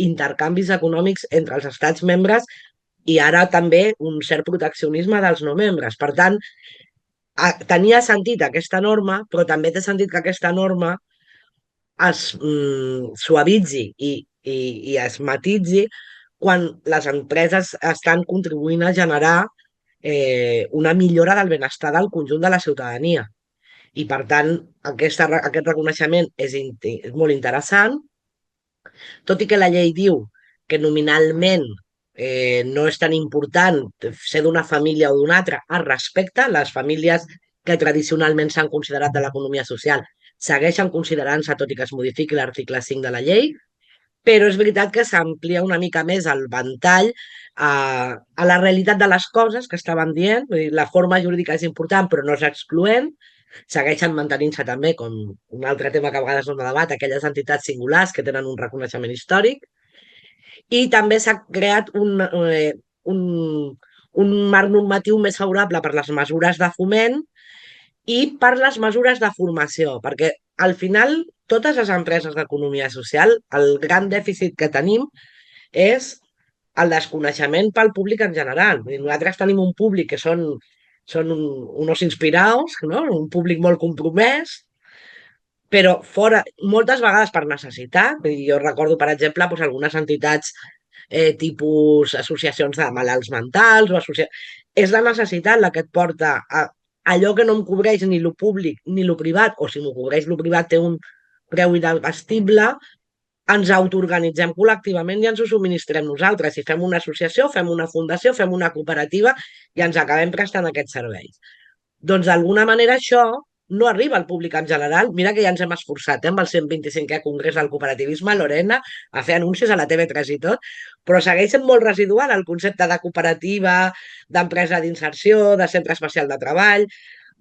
intercanvis econòmics entre els estats membres i ara també un cert proteccionisme dels no membres. Per tant, tenia sentit aquesta norma, però també té sentit que aquesta norma es suavitzi i es matitzi quan les empreses estan contribuint a generar una millora del benestar del conjunt de la ciutadania. I, per tant, aquest reconeixement és molt interessant, tot i que la llei diu que nominalment no és tan important ser d'una família o d'una altra, es respecta. Les famílies que tradicionalment s'han considerat de l'economia social segueixen considerant-se, tot i que es modifiqui l'article 5 de la llei, però és veritat que s'amplia una mica més el ventall a la realitat de les coses que estàvem dient. Vull dir, la forma jurídica és important, però no és excloent. Segueixen mantenint-se també, com un altre tema que a vegades no debat, aquelles entitats singulars que tenen un reconeixement històric. I també s'ha creat un marc normatiu més favorable per les mesures de foment i per les mesures de formació, perquè al final totes les empreses d'economia social, el gran dèficit que tenim és el desconeixement pel públic en general. Nosaltres tenim un públic que són uns inspirados, no? Un públic molt compromès, però fora, moltes vegades per necessitat. Jo recordo, per exemple, algunes entitats tipus associacions de malalts mentals, és la necessitat la que et porta a allò que no em cobreix ni lo públic ni lo privat, o si m'ho cobreix lo privat té un preu inabastable, ens autoorganitzem col·lectivament i ens ho subministrem nosaltres. Si fem una associació, fem una fundació, fem una cooperativa i ens acabem prestant aquests serveis. Doncs d'alguna manera això no arriba al públic en general. Mira que ja ens hem esforçat amb el 125è Congrés del Cooperativisme, Lorena, a fer anuncis a la TV3 i tot, però segueix sent molt residual el concepte de cooperativa, d'empresa d'inserció, de centre especial de treball,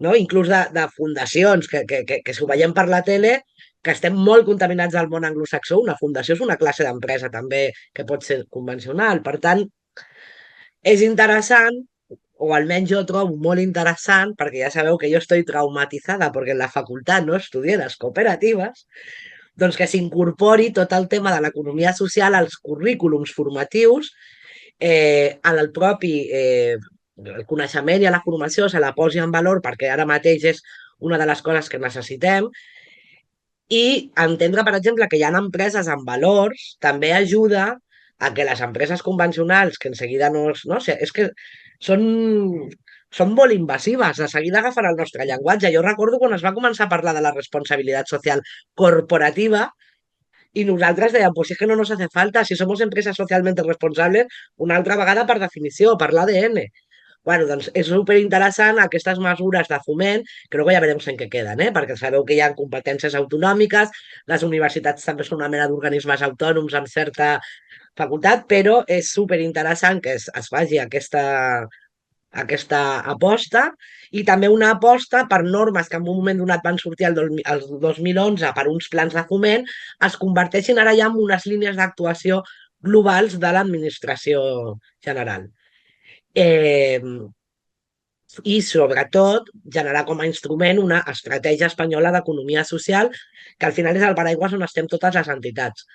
no? Inclús de fundacions, que si ho veiem per la tele, que estem molt contaminats al món anglosaxó. Una fundació és una classe d'empresa també que pot ser convencional. Per tant, és interessant, o almenys jo trobo molt interessant, perquè ja sabeu que jo estoy traumatitzada perquè en la facultat no estudié les cooperatives, doncs que s'incorpori tot el tema de l'economia social als currículums formatius, en el propi el coneixement i a la formació se la posi en valor, perquè ara mateix és una de les coses que necessitem, i entendre, per exemple, que hi ha empreses amb valors també ajuda a que les empreses convencionals, que en seguida no... És que són molt invasives, de seguida agafen el nostre llenguatge. Jo recordo quan es va començar a parlar de la responsabilitat social corporativa i nosaltres dèiem, pues es que no nos hace falta, si somos empresas socialmente responsables, una altra vegada per definició, per l'ADN. Bueno, doncs és superinteressant aquestes mesures de foment, que luego ja verem en què queden, perquè sabeu que hi ha competències autonòmiques, les universitats també són una mena d'organismes autònoms amb certa facultat, però és superinteressant que es faci aquesta aposta, i també una aposta per normes que en un moment donat van sortir el 2011 per uns plans de foment, es converteixin ara ja en unes línies d'actuació globals de l'administració general. I sobretot generar com a instrument una estratègia espanyola d'economia social, que al final és el paraigua on estem totes les entitats.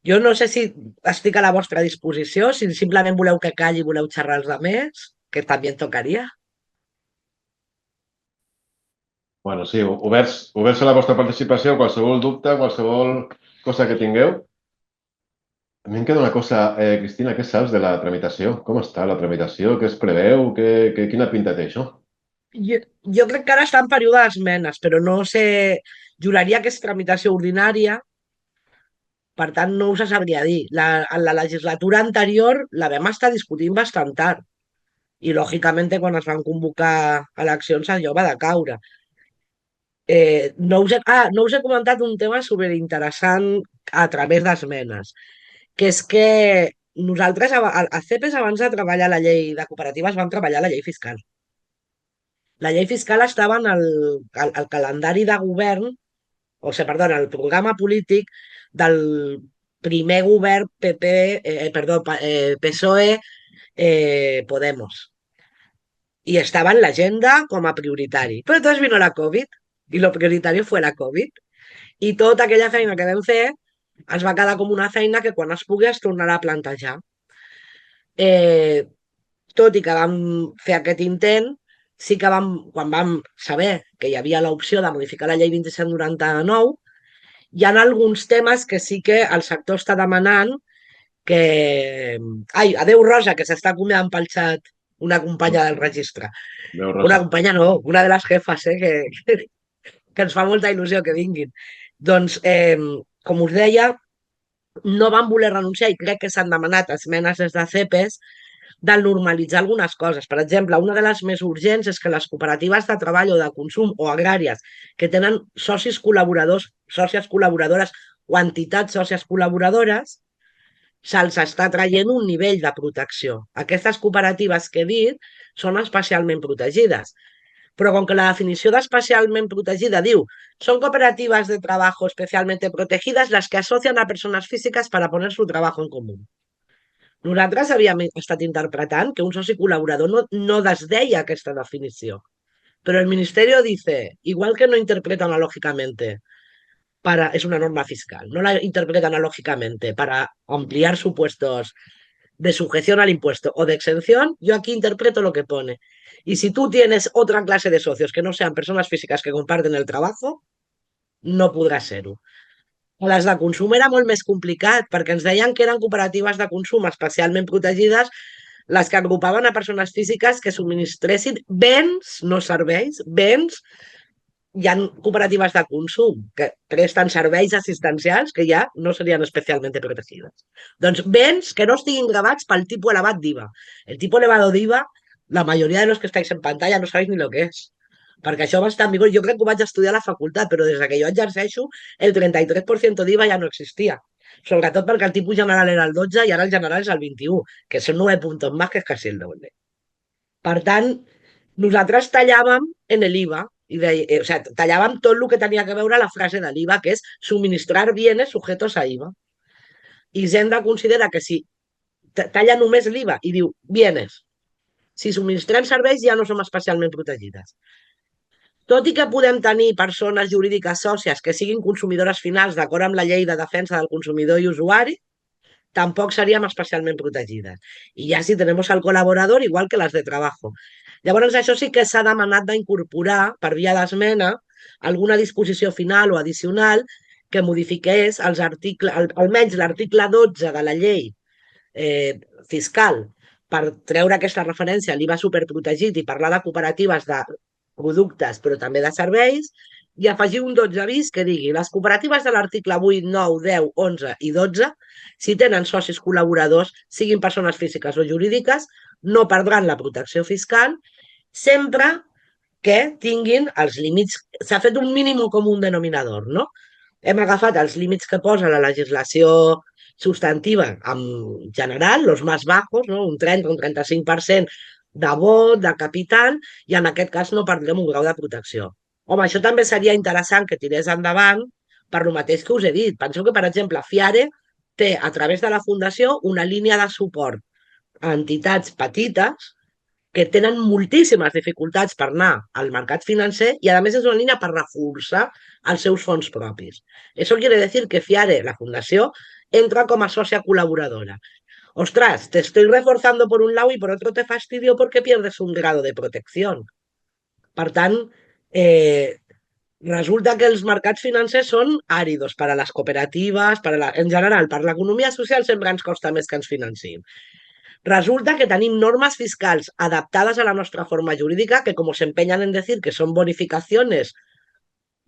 Jo no sé si estic a la vostra disposició, si simplement voleu que calli i voleu xerrar els altres, que també tocaria. Bueno, sí, oberts a la vostra participació, qualsevol dubte, qualsevol cosa que tingueu. A mi em queda una cosa, Cristina, què saps de la tramitació? Com està la tramitació? Què es preveu? Quina pinta té això? Jo crec que ara està en període d'esmenes, però no sé... Juraria que és tramitació ordinària, per tant no us sabria dir. En la legislatura anterior la vam estar discutint bastant tard i lògicament quan es van convocar eleccions allò va decaure. No us he comentat un tema superinteressant a través d'esmenes, que és que nosaltres a CEPES, abans de treballar la llei de cooperatives, vam treballar la llei fiscal. La llei fiscal estava en el calendari de govern, perdona, el programa polític del primer govern PSOE Podemos. Y estaba en la agenda como a prioritari. Pero entonces vino la COVID y lo prioritario fue la COVID. I tota aquella feina que vam fer ens va quedar com una feina que quan es pugui es tornarà a plantejar. Tot i que vam fer aquest intent, sí que quan vam saber que hi havia l'opció de modificar la llei 2799, hi ha alguns temes que sí que el sector està demanant que... Ai, adeu Rosa, que s'està acomiadant pel xat una companya del registre. Una companya no, una de les jefes, que ens fa molta il·lusió que vinguin. Doncs, com us deia, no van voler renunciar i crec que s'han demanat esmenes des de CEPES de normalitzar algunes coses. Per exemple, una de les més urgents és que les cooperatives de treball o de consum o agràries que tenen socis col·laboradors, sòcies col·laboradores o entitats sòcies col·laboradores, se'ls està traient un nivell de protecció. Aquestes cooperatives que he dit són especialment protegides. Però com que la definició d'especialment protegida diu son cooperativas de trabajo especialmente protegidas las que asocian a personas físicas para poner su trabajo en común. Nosaltres havíem estat interpretant que un soci col·laborador no desdeia aquesta definició. Però el Ministerio dice, igual que no interpreta analógicamente, es una norma fiscal, no la interpreta analógicamente para ampliar supuestos de sujeción al impuesto o de exención, yo aquí interpreto lo que pone. Y si tú tienes otra clase de socios que no sean personas físicas que comparten el trabajo, no podrà ser-ho. A les de consum era molt més complicat perquè ens deien que eren cooperatives de consum especialment protegides les que agrupaven a persones físiques que subministressin béns, no serveis, béns. Hi ha cooperatives de consum que presten serveis assistencials que ja no serien especialment protegides. Doncs béns que no estiguin gravats pel tipus elevat d'IVA. El tipus elevado d'IVA, la majoria de los que estáis en pantalla no sabeu ni lo que és. Perquè això va estar en vigor. Jo crec que ho vaig estudiar a la facultat, però des que jo exerceixo, el 33% d'IVA ja no existia. Sobretot perquè el tipus general era el 12 i ara el general és el 21, que són 9 puntos més, que és quasi el doble. Per tant, nosaltres tallàvem en l'IVA, o sea, tallàvem tot el que tenia que veure la frase de l'IVA, que és subministrar bienes sujetos a IVA. I Hisenda considera que si talla només l'IVA i diu bienes, si subministrem serveis ja no som especialment protegides. Tot i que podem tenir persones jurídiques sòcies que siguin consumidores finals d'acord amb la llei de defensa del consumidor i usuari, tampoc seríem especialment protegides. I ja si tenemos al col·laborador, igual que les de trabajo. Llavors, això sí que s'ha demanat d'incorporar, per via d'esmena, alguna disposició final o addicional que modifiqués els articles, almenys l'article 12 de la llei fiscal, per treure aquesta referència a l'IVA superprotegit i parlar de cooperatives de productes, però també de serveis, i afegir un 12 bis que digui les cooperatives de l'article 8, 9, 10, 11 i 12, si tenen socis col·laboradors, siguin persones físiques o jurídiques, no perdran la protecció fiscal sempre que tinguin els límits. S'ha fet un mínim comú denominador, no? Hem agafat els límits que posa la legislació substantiva en general, els més bajos, no? Un 30 o un 35% de vot, de capital, i en aquest cas no perdrem un grau de protecció. Home, això també seria interessant que tirés endavant per el mateix que us he dit. Penseu que, per exemple, FIARE té, a través de la Fundació, una línia de suport a entitats petites que tenen moltíssimes dificultats per anar al mercat financer i, a més, és una línia per reforçar els seus fons propis. Eso quiere decir que FIARE, la Fundació, entra com a sòcia col·laboradora. Ostras, te estoy reforzando por un lado y por otro te fastidio porque pierdes un grado de protección. Per tant, resulta que els mercats financers són àridos per a les cooperatives, en general, per l'economia social sempre ens costa més que ens financin. Resulta que tenim normes fiscals adaptades a la nostra forma jurídica que, com se empeñan en decir que són bonificacions,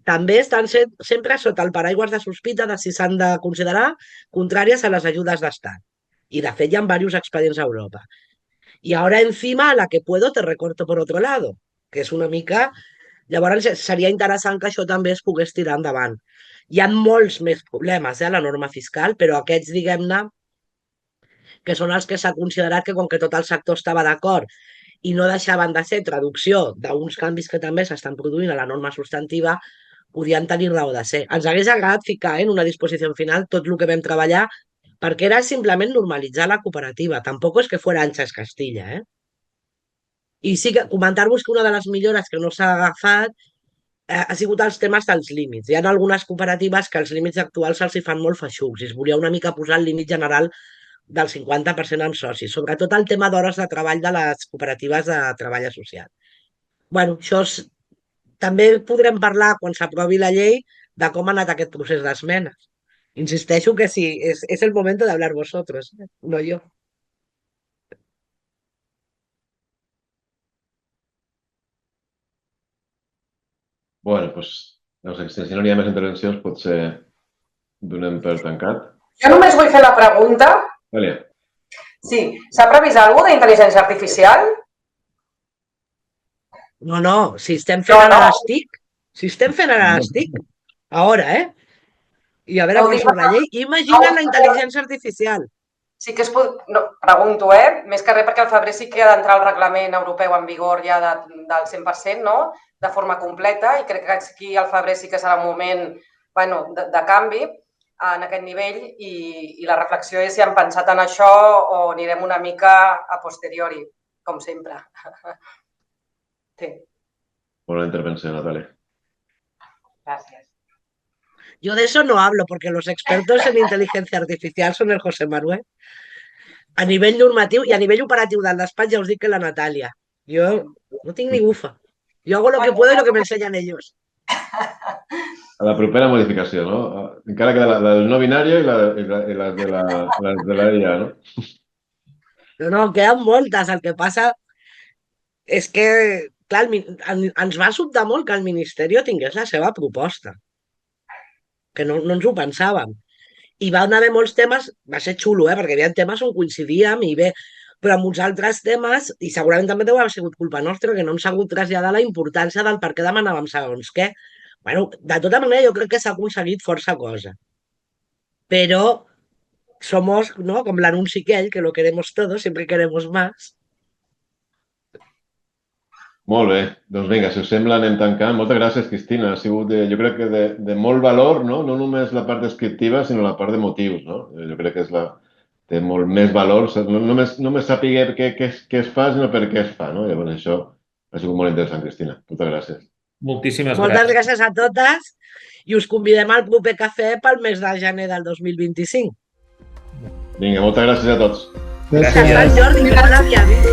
també estan sempre sota el paraigües de sospita de si s'han de considerar contràries a les ajudes d'estat. Y de fet hi ha varios expedients a Europa. Y ahora encima a la que puedo te recorto por otro lado, que és una mica... Llavors seria interessant que això també es pogués tirar endavant. Hi ha molts més problemes a la norma fiscal, però aquests, diguem-ne, que són els que s'ha considerat que, com que tot el sector estava d'acord i no deixaven de ser traducció d'uns canvis que també s'estan produint a la norma substantiva, podien tenir raó de ser. Ens hagués agradat ficar en una disposició final tot el que vam treballar, perquè era simplement normalitzar la cooperativa. Tampoc és que fuera Anxes Castilla, I sí que comentar-vos que una de les millores que no s'ha agafat ha sigut els temes dels límits. Hi ha algunes cooperatives que els límits actuals se'ls fan molt feixucs i es volia una mica posar el límit general del 50% amb socis, sobretot el tema d'hores de treball de les cooperatives de treball associat. Bueno, això també podrem parlar, quan s'aprovi la llei, de com ha anat aquest procés d'esmenes. Insisteixo que sí, es el momento de hablar vosotros, no yo. Bueno, doncs, no sé, si no hi ha més intervencions, potser donem per tancat. Jo només vull fer la pregunta. Vale. Sí, s'ha previst alguna cosa d'intel·ligència artificial? No, si estem fent ara l'estic, ara, I a veure quan surt la llei. Imagina't la intel·ligència artificial. Sí que es pot... No, pregunto, Més que res perquè al febrer sí que ha d'entrar el reglament europeu en vigor ja del 100%, no? De forma completa, i crec que aquí al febrer sí que serà un moment, bueno, de canvi en aquest nivell, i la reflexió és si han pensat en això o anirem una mica a posteriori, com sempre. Sí. Buena intervención, Natalia. Gracias. Yo de eso no hablo, porque los expertos en inteligencia artificial son el José Manuel. A nivell normatiu i a nivell operatiu del despatx ja us dic que la Natàlia. Jo no tinc ni bufa. Jo hago lo que puedo y lo que me enseñan ellos. A la propera modificació, no? Encara que la del no binari i la de la IA, no? No, queden moltes. El que passa és que, clar, ens va sobtar molt que el Ministeri tingués la seva proposta, que no ens ho pensàvem. I van haver molts temes, va ser xulo, perquè hi havia temes on coincidíem i bé, però amb uns altres temes, i segurament també deu haver sigut culpa nostra, que no hem sabut traslladar la importància del per què demanàvem segons què. Bueno, de tota manera, jo crec que s'ha aconseguit força cosa. Però somos, ¿no?, com l'anunci aquell, que lo queremos todo, siempre queremos más. Molt bé, doncs vinga, si us sembla anem tancant. Moltes gràcies, Cristina. Ha sigut, jo crec que de molt valor, no? No només la part descriptiva, sinó la part de motius, no? Jo crec que té molt més valor, no només saber què es fa, sinó per què es fa, no? Llavors això ha sigut molt interessant, Cristina. Moltes gràcies. Moltíssimes Moltes gràcies. gràcies a totes i us convidem al proper cafè pel mes de gener del 2025. Vinga, moltes gràcies a tots. Per Sant Jordi, que no l'havia dit.